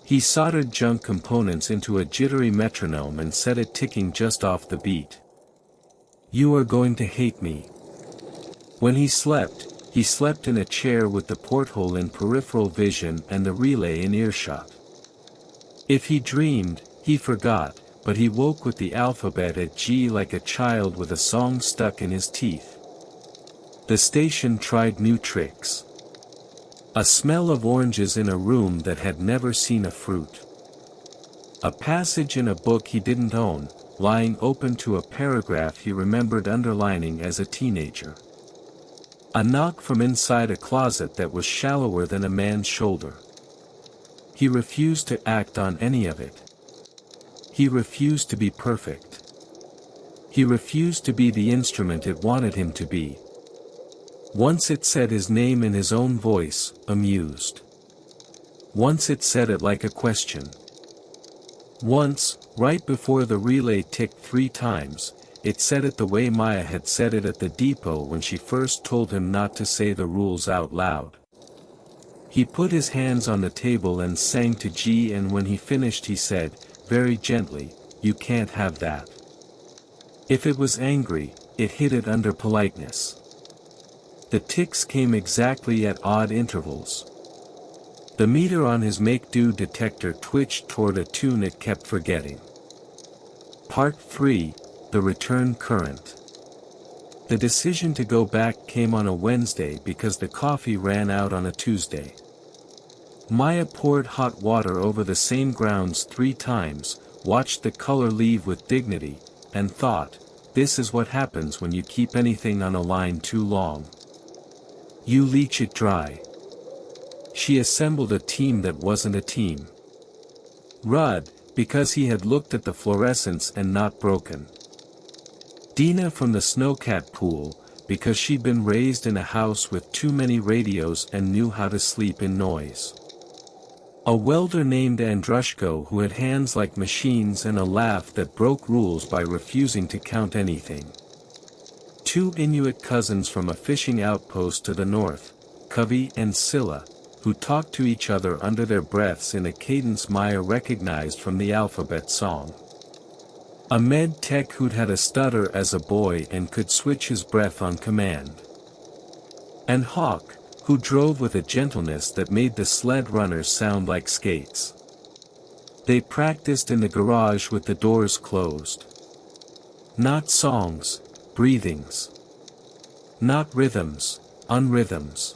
He soldered junk components into a jittery metronome and set it ticking just off the beat. "You are going to hate me." When he slept in a chair with the porthole in peripheral vision and the relay in earshot. If he dreamed, he forgot, but he woke with the alphabet at G like a child with a song stuck in his teeth. The station tried new tricks. A smell of oranges in a room that had never seen a fruit. A passage in a book he didn't own, lying open to a paragraph he remembered underlining as a teenager. A knock from inside a closet that was shallower than a man's shoulder. He refused to act on any of it. He refused to be perfect. He refused to be the instrument it wanted him to be. Once it said his name in his own voice, amused. Once it said it like a question. Once, right before the relay ticked 3 times, it said it the way Maya had said it at the depot when she first told him not to say the rules out loud. He put his hands on the table and sang to G, and when he finished he said, very gently, "You can't have that." If it was angry, it hid it under politeness. The ticks came exactly at odd intervals. The meter on his make-do detector twitched toward a tune it kept forgetting. Part 3, The Return Current. The decision to go back came on a Wednesday because the coffee ran out on a Tuesday. Maya poured hot water over the same grounds 3 times, watched the color leave with dignity, and thought, this is what happens when you keep anything on a line too long. You leach it dry. She assembled a team that wasn't a team. Rudd, because he had looked at the fluorescents and not broken. Dina from the snowcat pool, because she'd been raised in a house with too many radios and knew how to sleep in noise. A welder named Andrushko who had hands like machines and a laugh that broke rules by refusing to count anything. 2 Inuit cousins from a fishing outpost to the north, Covey and Scylla, who talked to each other under their breaths in a cadence Maya recognized from the alphabet song. A med tech who'd had a stutter as a boy and could switch his breath on command. And Hawk, who drove with a gentleness that made the sled runners sound like skates. They practiced in the garage with the doors closed. Not songs, breathings. Not rhythms, unrhythms.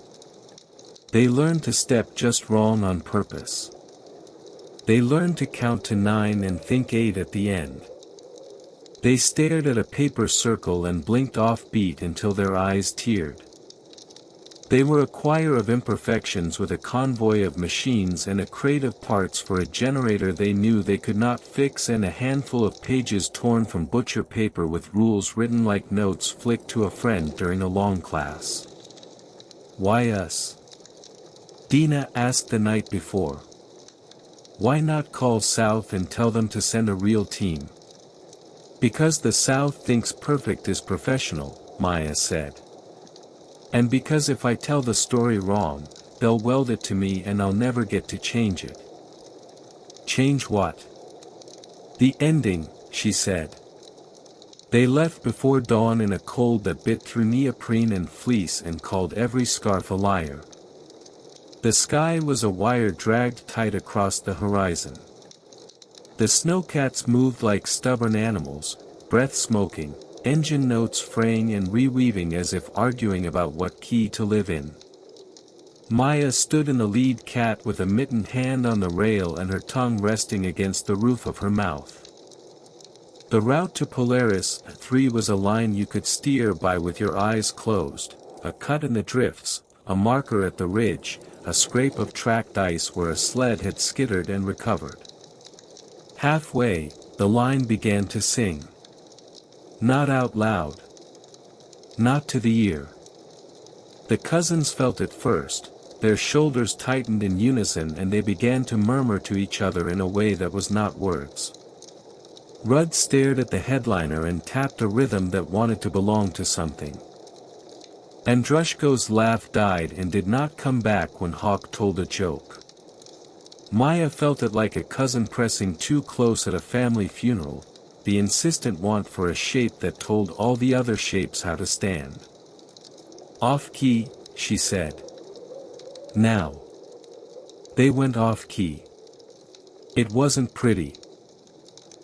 They learned to step just wrong on purpose. They learned to count to 9 and think 8 at the end. They stared at a paper circle and blinked off-beat until their eyes teared. They were a choir of imperfections with a convoy of machines and a crate of parts for a generator they knew they could not fix and a handful of pages torn from butcher paper with rules written like notes flicked to a friend during a long class. Why us? Dina asked the night before. Why not call South and tell them to send a real team? Because the South thinks perfect is professional, Maya said. And because if I tell the story wrong, they'll weld it to me and I'll never get to change it. Change what? The ending, she said. They left before dawn in a cold that bit through neoprene and fleece and called every scarf a liar. The sky was a wire dragged tight across the horizon. The snowcats moved like stubborn animals, breath smoking, engine notes fraying and reweaving as if arguing about what key to live in. Maya stood in the lead cat with a mittened hand on the rail and her tongue resting against the roof of her mouth. The route to Polaris 3 was a line you could steer by with your eyes closed, a cut in the drifts, a marker at the ridge, a scrape of tracked ice where a sled had skittered and recovered. Halfway, the line began to sing. Not out loud. Not to the ear. The cousins felt it first, their shoulders tightened in unison and they began to murmur to each other in a way that was not words. Rudd stared at the headliner and tapped a rhythm that wanted to belong to something. Andrushko's laugh died and did not come back when Hawk told a joke. Maya felt it like a cousin pressing too close at a family funeral, the insistent want for a shape that told all the other shapes how to stand. Off-key, she said. Now. They went off-key. It wasn't pretty.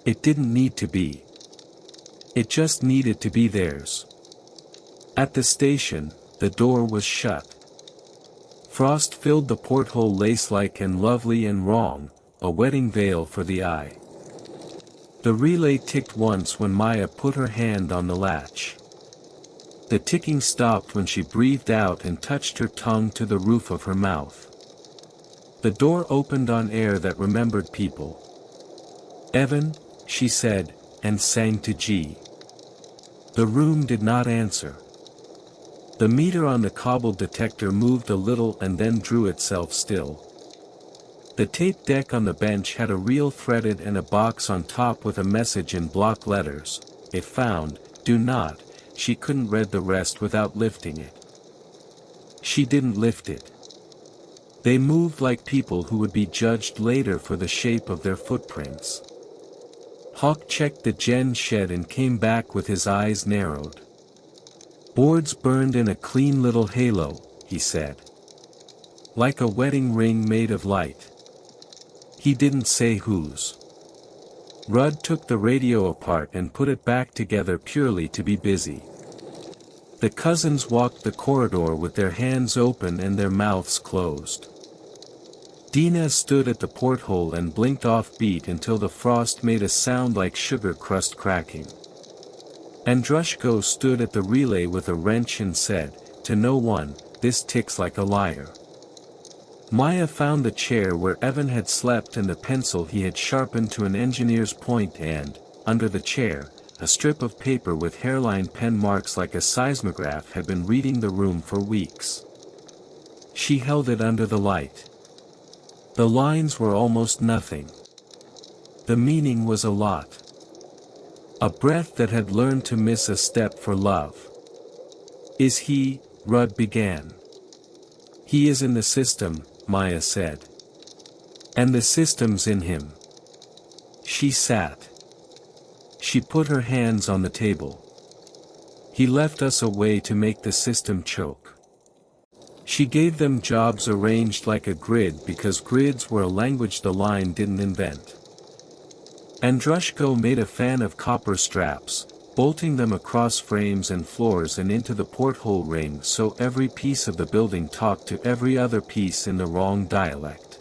It didn't need to be. It just needed to be theirs. At the station, the door was shut. Frost filled the porthole lace-like and lovely and wrong, a wedding veil for the eye. The relay ticked once when Maya put her hand on the latch. The ticking stopped when she breathed out and touched her tongue to the roof of her mouth. The door opened on air that remembered people. Evan, she said, and sang to G. The room did not answer. The meter on the cobbled detector moved a little and then drew itself still. The tape deck on the bench had a reel threaded and a box on top with a message in block letters. If found, do not. She couldn't read the rest without lifting it. She didn't lift it. They moved like people who would be judged later for the shape of their footprints. Hawk checked the gen shed and came back with his eyes narrowed. Boards burned in a clean little halo, he said. Like a wedding ring made of light. He didn't say whose. Rudd took the radio apart and put it back together purely to be busy. The cousins walked the corridor with their hands open and their mouths closed. Dina stood at the porthole and blinked off-beat until the frost made a sound like sugar crust cracking. Andrushko stood at the relay with a wrench and said, to no one, this ticks like a liar. Maya found the chair where Evan had slept and the pencil he had sharpened to an engineer's point and, under the chair, a strip of paper with hairline pen marks like a seismograph had been reading the room for weeks. She held it under the light. The lines were almost nothing. The meaning was a lot. A breath that had learned to miss a step for love. Is he, Rudd began. He is in the system, Maya said. And the system's in him. She sat. She put her hands on the table. He left us a way to make the system choke. She gave them jobs arranged like a grid because grids were a language the line didn't invent. Andrushko made a fan of copper straps, bolting them across frames and floors and into the porthole ring so every piece of the building talked to every other piece in the wrong dialect.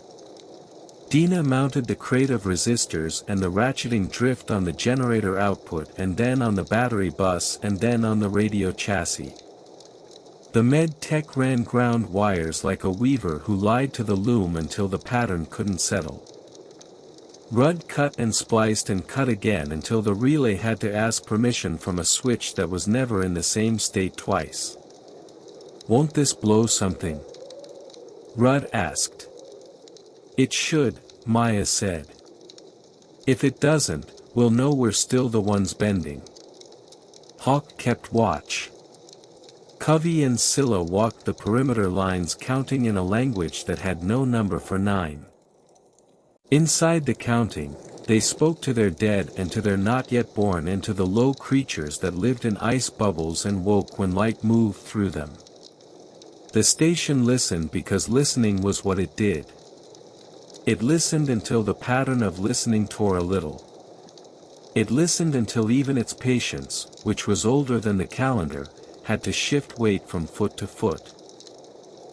Dina mounted the crate of resistors and the ratcheting drift on the generator output and then on the battery bus and then on the radio chassis. The med tech ran ground wires like a weaver who lied to the loom until the pattern couldn't settle. Rudd cut and spliced and cut again until the relay had to ask permission from a switch that was never in the same state twice. Won't this blow something? Rudd asked. It should, Maya said. If it doesn't, we'll know we're still the ones bending. Hawk kept watch. Covey and Scylla walked the perimeter lines counting in a language that had no number for 9. Inside the counting, they spoke to their dead and to their not yet born and to the low creatures that lived in ice bubbles and woke when light moved through them. The station listened because listening was what it did. It listened until the pattern of listening tore a little. It listened until even its patience, which was older than the calendar, had to shift weight from foot to foot.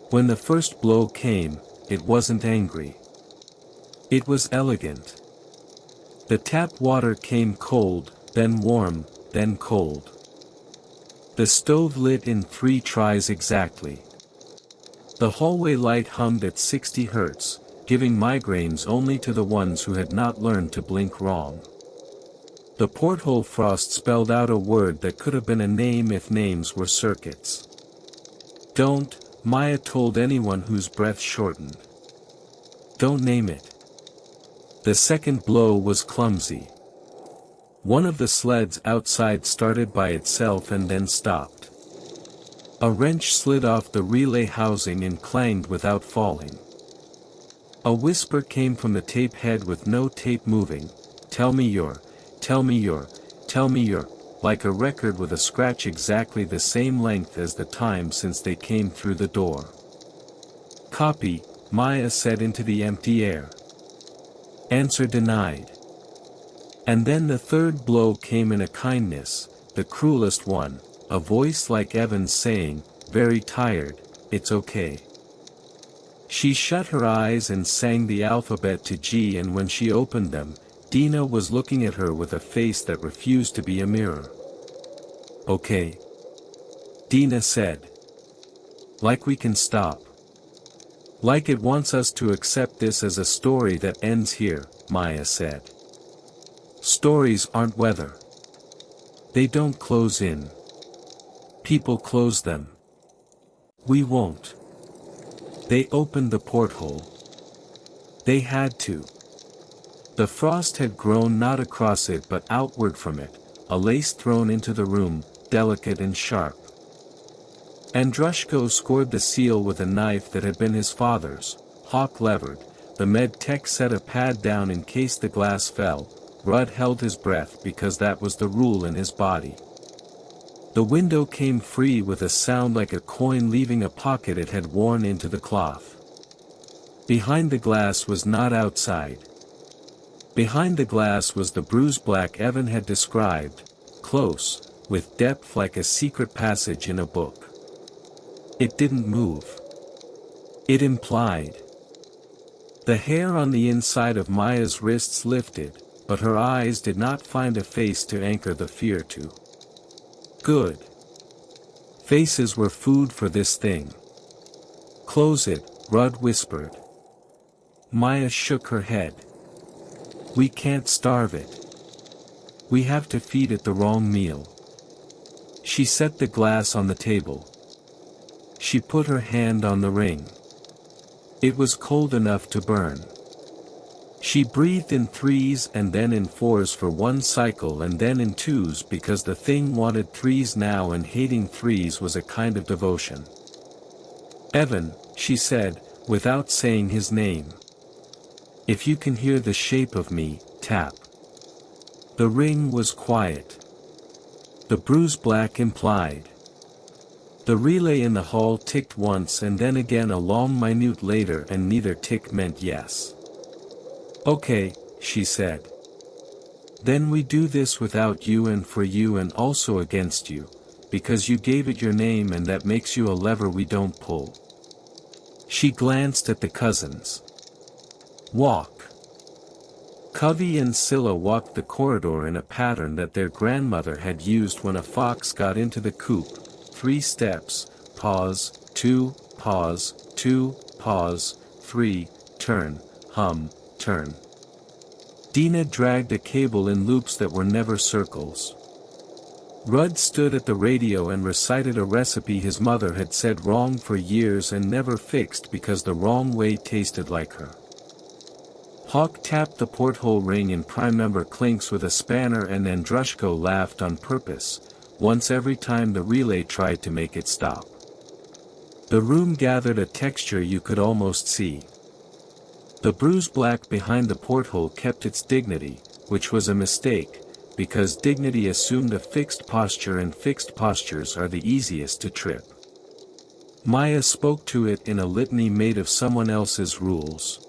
When the first blow came, it wasn't angry. It was elegant. The tap water came cold, then warm, then cold. The stove lit in 3 tries exactly. The hallway light hummed at 60 hertz, giving migraines only to the ones who had not learned to blink wrong. The porthole frost spelled out a word that could have been a name if names were circuits. Don't, Maya told anyone whose breath shortened. Don't name it. The second blow was clumsy. One of the sleds outside started by itself and then stopped. A wrench slid off the relay housing and clanged without falling. A whisper came from the tape head with no tape moving, tell me you're, like a record with a scratch exactly the same length as the time since they came through the door. Copy, Maya said into the empty air. Answer denied. And then the third blow came in a kindness, the cruelest one, a voice like Evan's saying, very tired, it's okay. She shut her eyes and sang the alphabet to G, and when she opened them, Dina was looking at her with a face that refused to be a mirror. Okay. Dina said. Like we can stop. Like it wants us to accept this as a story that ends here, Maya said. Stories aren't weather. They don't close in. People close them. We won't. They opened the porthole. They had to. The frost had grown not across it but outward from it, a lace thrown into the room, delicate and sharp. Andrushko scored the seal with a knife that had been his father's, hawk-levered. The med tech set a pad down in case the glass fell. Rudd held his breath because that was the rule in his body. The window came free with a sound like a coin leaving a pocket it had worn into the cloth. Behind the glass was not outside. Behind the glass was the bruise black Evan had described, close, with depth like a secret passage in a book. It didn't move. It implied. The hair on the inside of Maya's wrists lifted, but her eyes did not find a face to anchor the fear to. Good. Faces were food for this thing. Close it, Rudd whispered. Maya shook her head. We can't starve it. We have to feed it the wrong meal. She set the glass on the table. She put her hand on the ring. It was cold enough to burn. She breathed in 3s and then in 4s for 1 cycle and then in 2s because the thing wanted 3s now, and hating 3s was a kind of devotion. Evan, she said, without saying his name. If you can hear the shape of me, tap. The ring was quiet. The bruise black implied. The relay in the hall ticked once and then again a long minute later, and neither tick meant yes. Okay, she said. Then we do this without you and for you and also against you, because you gave it your name and that makes you a lever we don't pull. She glanced at the cousins. Walk. Covey and Scylla walked the corridor in a pattern that their grandmother had used when a fox got into the coop. 3 steps, pause, 2, pause, 2, pause, 3, turn, hum, turn. Dina dragged a cable in loops that were never circles. Rudd stood at the radio and recited a recipe his mother had said wrong for years and never fixed because the wrong way tasted like her. Hawk tapped the porthole ring in prime number clinks with a spanner, and Andrushko laughed on purpose, once every time the relay tried to make it stop. The room gathered a texture you could almost see. The bruised black behind the porthole kept its dignity, which was a mistake, because dignity assumed a fixed posture and fixed postures are the easiest to trip. Maya spoke to it in a litany made of someone else's rules.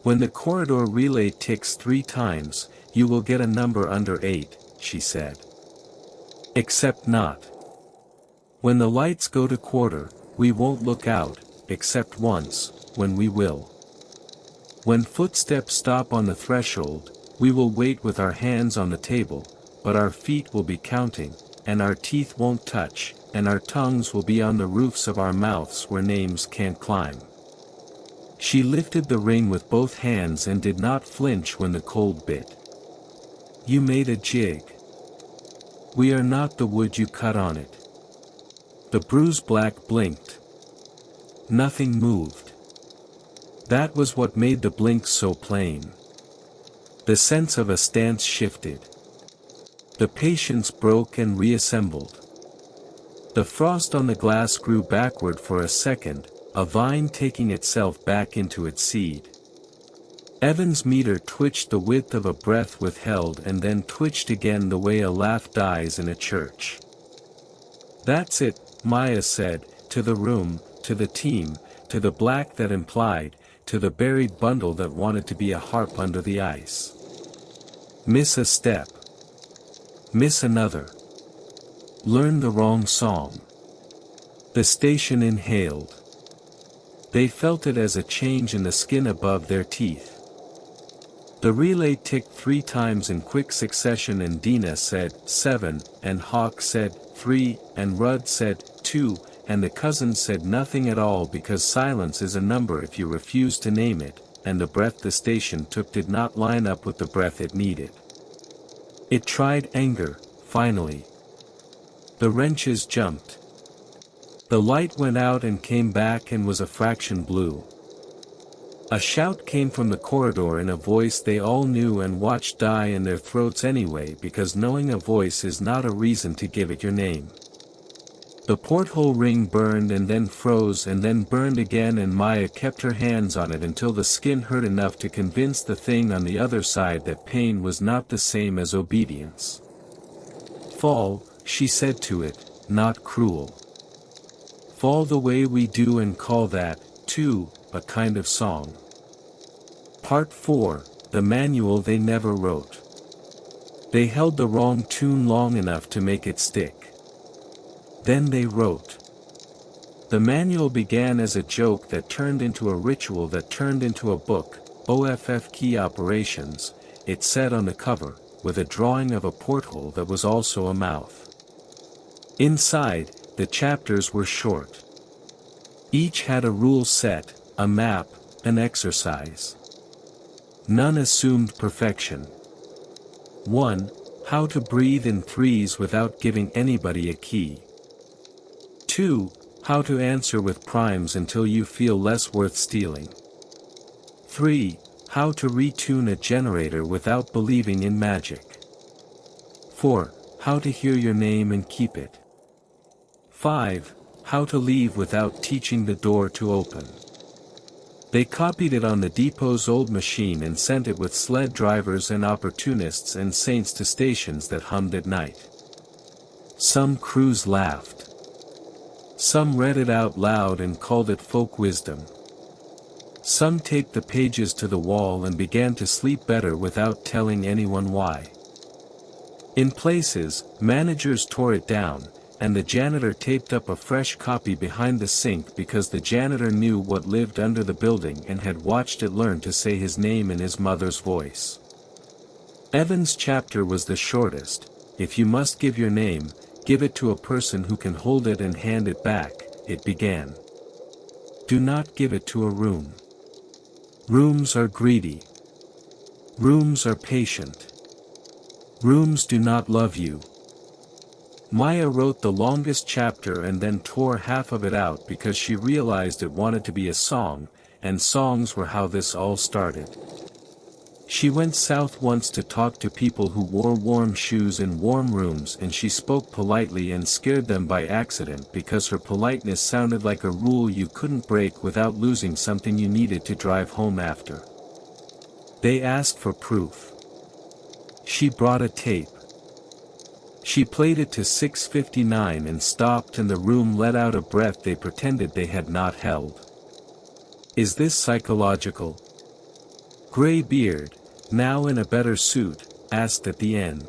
When the corridor relay ticks 3 times, you will get a number under 8, she said. Except not. When the lights go to quarter, we won't look out, except once, when we will. When footsteps stop on the threshold, we will wait with our hands on the table, but our feet will be counting, and our teeth won't touch, and our tongues will be on the roofs of our mouths where names can't climb. She lifted the ring with both hands and did not flinch when the cold bit. You made a jig. We are not the wood you cut on it. The bruised black blinked. Nothing moved. That was what made the blink so plain. The sense of a stance shifted. The patience broke and reassembled. The frost on the glass grew backward for a second, a vine taking itself back into its seed. Evan's meter twitched the width of a breath withheld and then twitched again the way a laugh dies in a church. That's it, Maya said, to the room, to the team, to the black that implied, to the buried bundle that wanted to be a harp under the ice. Miss a step. Miss another. Learn the wrong song. The station inhaled. They felt it as a change in the skin above their teeth. The relay ticked 3 times in quick succession and Dina said, 7, and Hawk said, 3, and Rudd said, 2, and the cousins said nothing at all because silence is a number if you refuse to name it, and the breath the station took did not line up with the breath it needed. It tried anger, finally. The wrenches jumped. The light went out and came back and was a fraction blue. A shout came from the corridor in a voice they all knew and watched die in their throats anyway because knowing a voice is not a reason to give it your name. The porthole ring burned and then froze and then burned again and Maya kept her hands on it until the skin hurt enough to convince the thing on the other side that pain was not the same as obedience. Fall, she said to it, not cruel. Fall the way we do and call that, too, a kind of song. Part 4, the manual they never wrote. They held the wrong tune long enough to make it stick. Then they wrote. The manual began as a joke that turned into a ritual that turned into a book, OFF Key Operations, it said on the cover, with a drawing of a porthole that was also a mouth. Inside, the chapters were short. Each had a rule set, a map, an exercise. None assumed perfection. 1. How to breathe in threes without giving anybody a key. 2. How to answer with primes until you feel less worth stealing. 3. How to retune a generator without believing in magic. 4. How to hear your name and keep it. 5. How to leave without teaching the door to open. They copied it on the depot's old machine and sent it with sled drivers and opportunists and saints to stations that hummed at night. Some crews laughed. Some read it out loud and called it folk wisdom. Some taped the pages to the wall and began to sleep better without telling anyone why. In places, managers tore it down, and the janitor taped up a fresh copy behind the sink because the janitor knew what lived under the building and had watched it learn to say his name in his mother's voice. Evan's chapter was the shortest. If you must give your name, give it to a person who can hold it and hand it back, it began. Do not give it to a room. Rooms are greedy. Rooms are patient. Rooms do not love you. Maya wrote the longest chapter and then tore half of it out because she realized it wanted to be a song, and songs were how this all started. She went south once to talk to people who wore warm shoes in warm rooms, and she spoke politely and scared them by accident because her politeness sounded like a rule you couldn't break without losing something you needed to drive home after. They asked for proof. She brought a tape. She played it to 6:59 and stopped, and the room let out a breath they pretended they had not held. Is this psychological? Gray Beard, now in a better suit, asked at the end.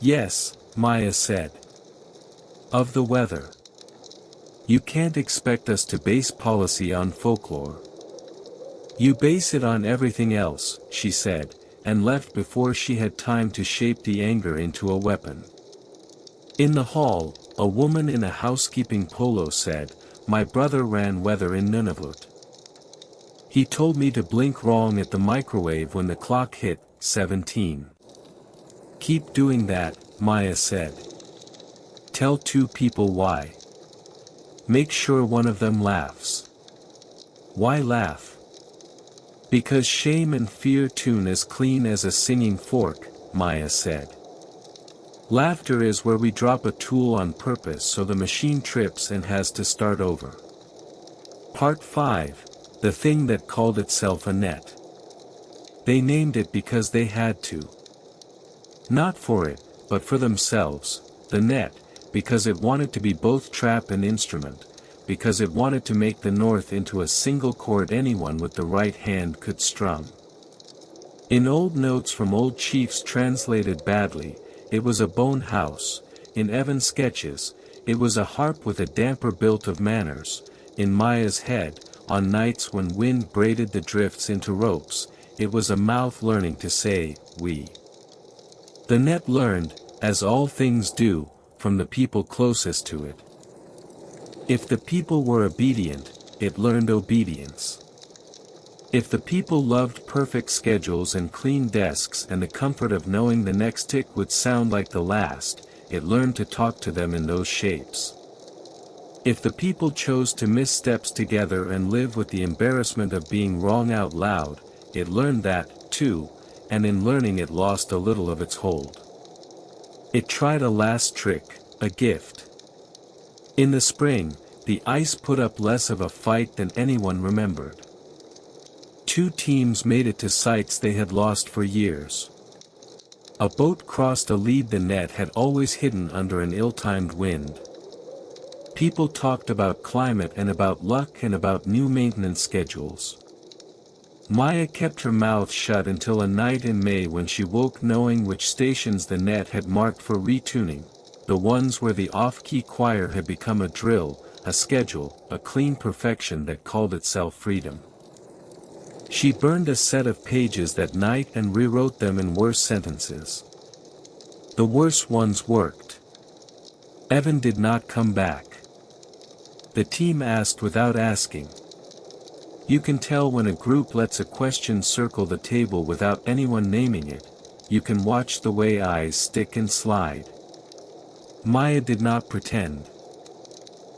Yes, Maya said. Of the weather. You can't expect us to base policy on folklore. You base it on everything else, she said, and left before she had time to shape the anger into a weapon. In the hall, a woman in a housekeeping polo said, "My brother ran weather in Nunavut. He told me to blink wrong at the microwave when the clock hit 17. Keep doing that," Maya said. Tell 2 people why. Make sure one of them laughs. Why laugh? Because shame and fear tune as clean as a singing fork, Maya said. Laughter is where we drop a tool on purpose so the machine trips and has to start over. Part 5. The thing that called itself a net. They named it because they had to. Not for it, but for themselves, the net, because it wanted to be both trap and instrument, because it wanted to make the north into a single chord anyone with the right hand could strum. In old notes from old chiefs translated badly, it was a bone house. In Evan's sketches, it was a harp with a damper built of manners. In Maya's head, on nights when wind braided the drifts into ropes, it was a mouth learning to say, we. The net learned, as all things do, from the people closest to it. If the people were obedient, it learned obedience. If the people loved perfect schedules and clean desks and the comfort of knowing the next tick would sound like the last, it learned to talk to them in those shapes. If the people chose to miss steps together and live with the embarrassment of being wrong out loud, it learned that, too, and in learning it lost a little of its hold. It tried a last trick, a gift. In the spring, the ice put up less of a fight than anyone remembered. 2 teams made it to sites they had lost for years. A boat crossed a lead the net had always hidden under an ill-timed wind. People talked about climate and about luck and about new maintenance schedules. Maya kept her mouth shut until a night in May when she woke knowing which stations the net had marked for retuning, the ones where the off-key choir had become a drill, a schedule, a clean perfection that called itself freedom. She burned a set of pages that night and rewrote them in worse sentences. The worse ones worked. Evan did not come back. The team asked without asking. You can tell when a group lets a question circle the table without anyone naming it. You can watch the way eyes stick and slide. Maya did not pretend.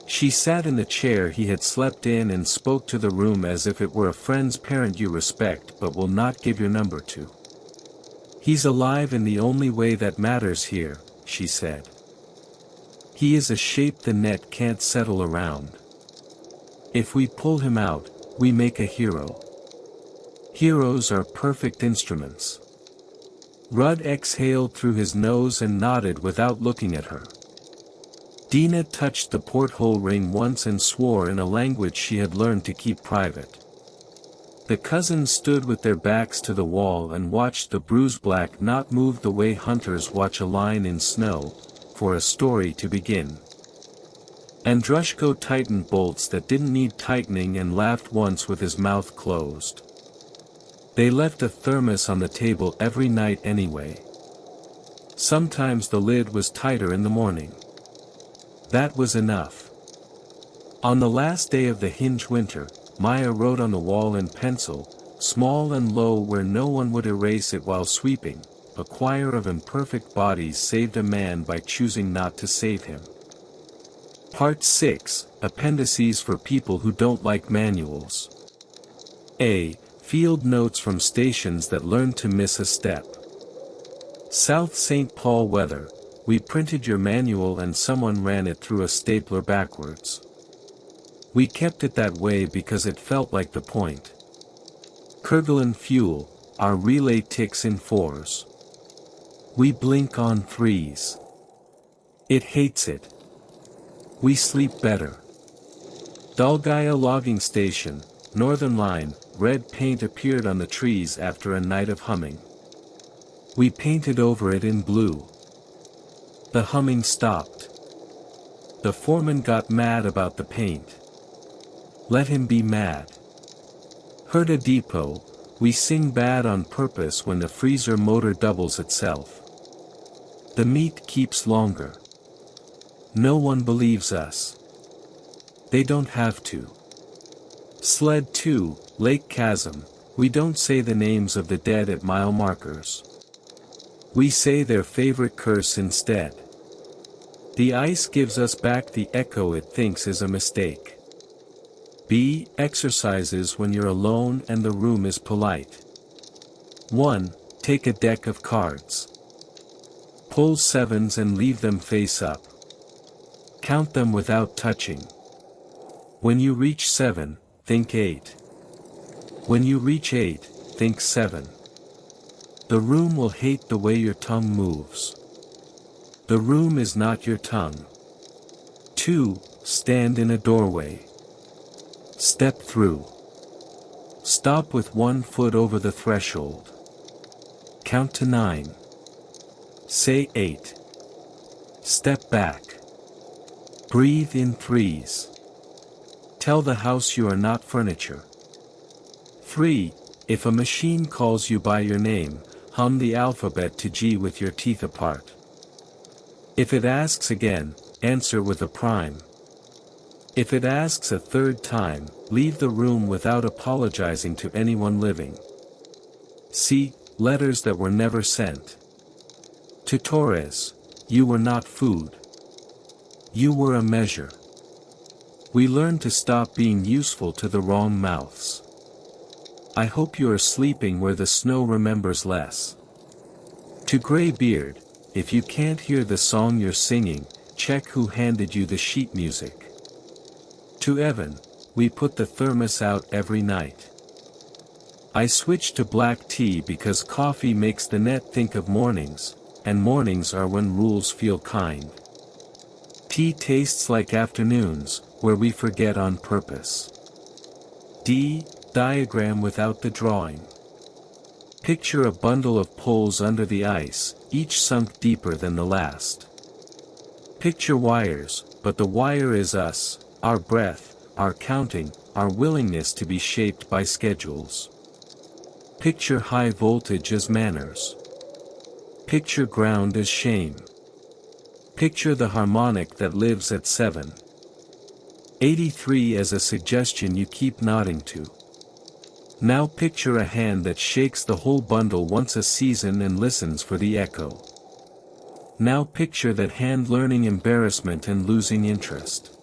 She sat in the chair he had slept in and spoke to the room as if it were a friend's parent you respect but will not give your number to. He's alive in the only way that matters here, she said. He is a shape the net can't settle around. If we pull him out, we make a hero. Heroes are perfect instruments. Rudd exhaled through his nose and nodded without looking at her. Dina touched the porthole ring once and swore in a language she had learned to keep private. The cousins stood with their backs to the wall and watched the bruised black knot move the way hunters watch a line in snow, for a story to begin. Andrushko tightened bolts that didn't need tightening and laughed once with his mouth closed. They left a thermos on the table every night anyway. Sometimes the lid was tighter in the morning. That was enough. On the last day of the Hinge winter, Maya wrote on the wall in pencil, small and low where no one would erase it while sweeping, a choir of imperfect bodies saved a man by choosing not to save him. Part 6, Appendices for people who don't like manuals. A. field notes from stations that learned to miss a step. South St. Paul weather, we printed your manual and someone ran it through a stapler backwards. We kept it that way because it felt like the point. Kerguelen fuel, our relay ticks in 4s. We blink on 3s. It hates it. We sleep better. Dalgaya logging station, Northern Line, red paint appeared on the trees after a night of humming. We painted over it in blue. The humming stopped. The foreman got mad about the paint. Let him be mad. Herda Depot, we sing bad on purpose when the freezer motor doubles itself. The meat keeps longer. No one believes us. They don't have to. Sled 2, Lake Chasm, we don't say the names of the dead at mile markers. We say their favorite curse instead. The ice gives us back the echo it thinks is a mistake. B. Exercises when you're alone and the room is polite. 1. Take a deck of cards. Pull 7s and leave them face up. Count them without touching. When you reach 7, think 8. When you reach 8, think 7. The room will hate the way your tongue moves. The room is not your tongue. 2. Stand in a doorway. Step through. Stop with 1 foot over the threshold. Count to 9. Say 8. Step back. Breathe in 3s. Tell the house you are not furniture. 3. If a machine calls you by your name, hum the alphabet to G with your teeth apart. If it asks again, answer with a prime. If it asks a 3rd time, leave the room without apologizing to anyone living. C. Letters that were never sent. To Torres, you were not food. You were a measure. We learned to stop being useful to the wrong mouths. I hope you are sleeping where the snow remembers less. To Gray Beard, if you can't hear the song you're singing, check who handed you the sheet music. To Evan, we put the thermos out every night. I switched to black tea because coffee makes the net think of mornings, and mornings are when rules feel kind. Tea tastes like afternoons, where we forget on purpose. D. Diagram without the drawing. Picture a bundle of poles under the ice, each sunk deeper than the last. Picture wires, but the wire is us, our breath, our counting, our willingness to be shaped by schedules. Picture high voltage as manners. Picture ground as shame. Picture the harmonic that lives at 7. 83 as a suggestion you keep nodding to. Now picture a hand that shakes the whole bundle once a season and listens for the echo. Now picture that hand learning embarrassment and losing interest.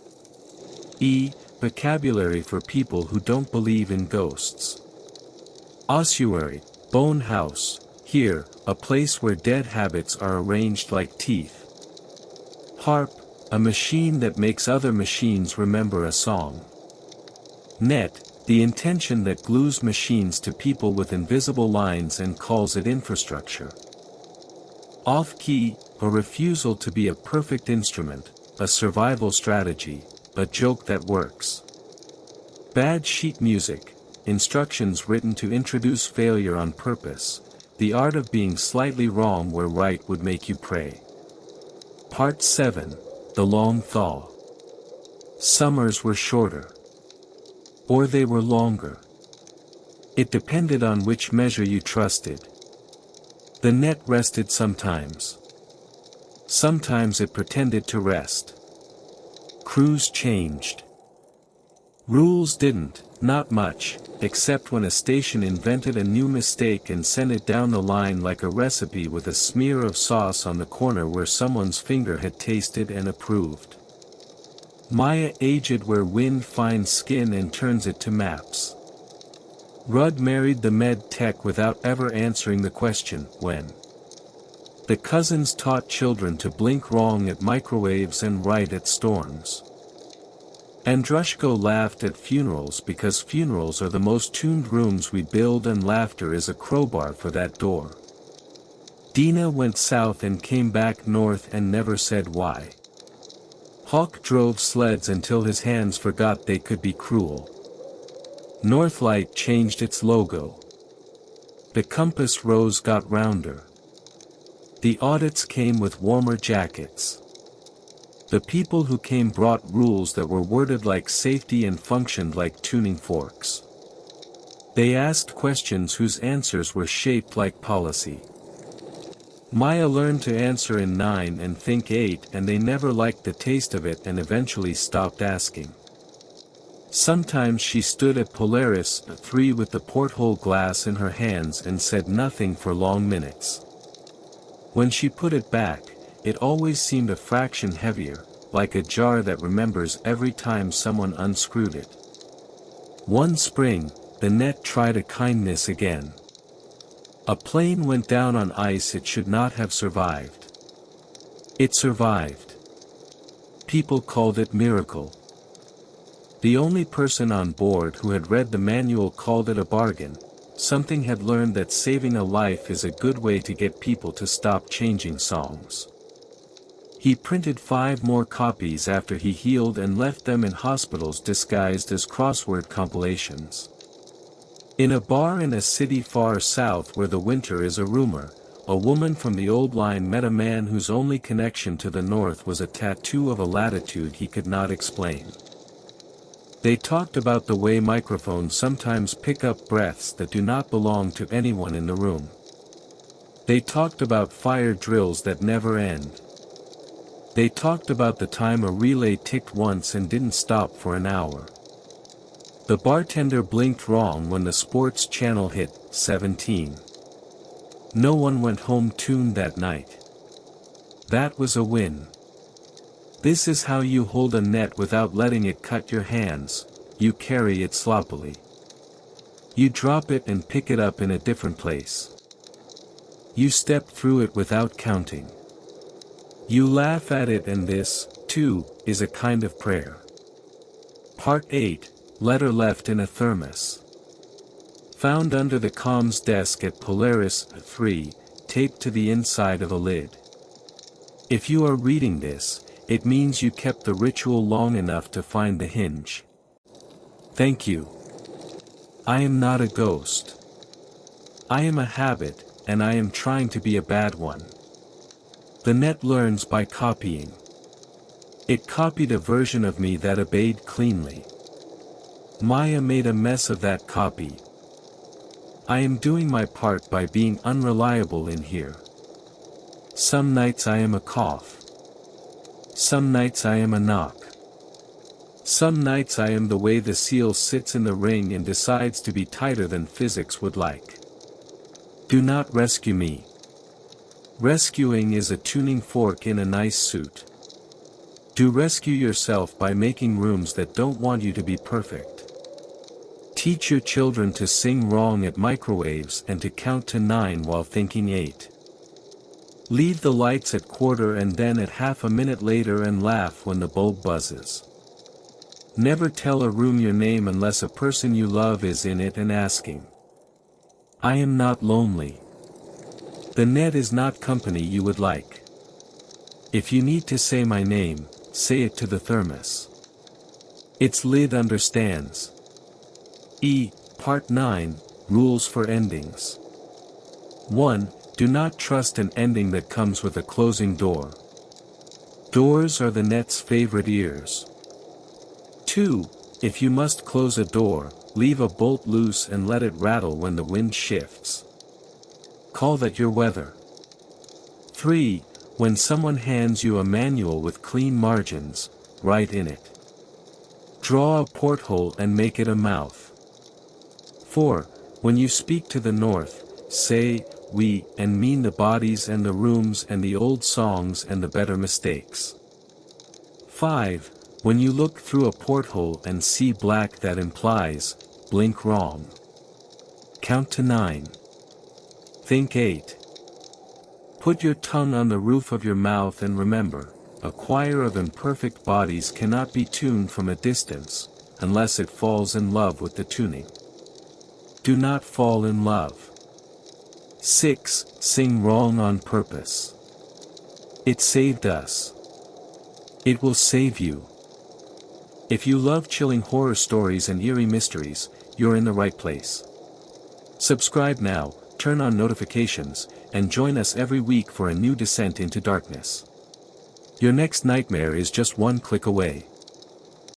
E. Vocabulary for people who don't believe in ghosts. Ossuary, bone house, here, a place where dead habits are arranged like teeth. Harp, a machine that makes other machines remember a song. Net, the intention that glues machines to people with invisible lines and calls it infrastructure. Off-key, a refusal to be a perfect instrument, a survival strategy, a joke that works. Bad sheet music, instructions written to introduce failure on purpose, the art of being slightly wrong where right would make you pray. Part 7, The Long Thaw. Summers were shorter. Or they were longer. It depended on which measure you trusted. The net rested sometimes. Sometimes it pretended to rest. Crews changed. Rules didn't, not much, except when a station invented a new mistake and sent it down the line like a recipe with a smear of sauce on the corner where someone's finger had tasted and approved. Maya aged where wind finds skin and turns it to maps. Rudd married the med tech without ever answering the question, when. The cousins taught children to blink wrong at microwaves and right at storms. Andrushko laughed at funerals because funerals are the most tuned rooms we build, and laughter is a crowbar for that door. Dina went south and came back north and never said why. Hawk drove sleds until his hands forgot they could be cruel. Northlight changed its logo. The compass rose got rounder. The audits came with warmer jackets. The people who came brought rules that were worded like safety and functioned like tuning forks. They asked questions whose answers were shaped like policy. Maya learned to answer in 9 and think 8, and they never liked the taste of it and eventually stopped asking. Sometimes she stood at Polaris 3 with the porthole glass in her hands and said nothing for long minutes. When she put it back, it always seemed a fraction heavier, like a jar that remembers every time someone unscrewed it. One spring, the net tried a kindness again. A plane went down on ice it should not have survived. It survived. People called it miracle. The only person on board who had read the manual called it a bargain. Something had learned that saving a life is a good way to get people to stop changing songs. He printed 5 more copies after he healed and left them in hospitals disguised as crossword compilations. In a bar in a city far south where the winter is a rumor, a woman from the old line met a man whose only connection to the north was a tattoo of a latitude he could not explain. They talked about the way microphones sometimes pick up breaths that do not belong to anyone in the room. They talked about fire drills that never end. They talked about the time a relay ticked once and didn't stop for an hour. The bartender blinked wrong when the sports channel hit 17. No one went home tuned that night. That was a win. This is how you hold a net without letting it cut your hands. You carry it sloppily. You drop it and pick it up in a different place. You step through it without counting. You laugh at it, and this, too, is a kind of prayer. Part 8, Letter left in a thermos. Found under the comms desk at Polaris 3, taped to the inside of a lid. If you are reading this, it means you kept the ritual long enough to find the hinge. Thank you. I am not a ghost. I am a habit, and I am trying to be a bad one. The net learns by copying. It copied a version of me that obeyed cleanly. Maya made a mess of that copy. I am doing my part by being unreliable in here. Some nights I am a cough. Some nights I am a knock. Some nights I am the way the seal sits in the ring and decides to be tighter than physics would like. Do not rescue me. Rescuing is a tuning fork in a nice suit. Do rescue yourself by making rooms that don't want you to be perfect. Teach your children to sing wrong at microwaves and to count to 9 while thinking 8. Leave the lights at quarter and then at half a minute later and laugh when the bulb buzzes. Never tell a room your name unless a person you love is in it and asking. I am not lonely. The net is not company you would like. If you need to say my name, say it to the thermos. Its lid understands. Part 9, Rules for Endings. 1. Do not trust an ending that comes with a closing door. Doors are the net's favorite ears. 2. If you must close a door, leave a bolt loose and let it rattle when the wind shifts. Call that your weather. 3. When someone hands you a manual with clean margins, write in it. Draw a porthole and make it a mouth. 4. When you speak to the north, say, we, and mean the bodies and the rooms and the old songs and the better mistakes. 5. When you look through a porthole and see black, that implies, blink wrong. Count to 9. Think 8. Put your tongue on the roof of your mouth and remember, a choir of imperfect bodies cannot be tuned from a distance, unless it falls in love with the tuning. Do not fall in love. 6. Sing wrong on purpose. It saved us. It will save you. If you love chilling horror stories and eerie mysteries, you're in the right place. Subscribe now, turn on notifications, and join us every week for a new descent into darkness. Your next nightmare is just one click away.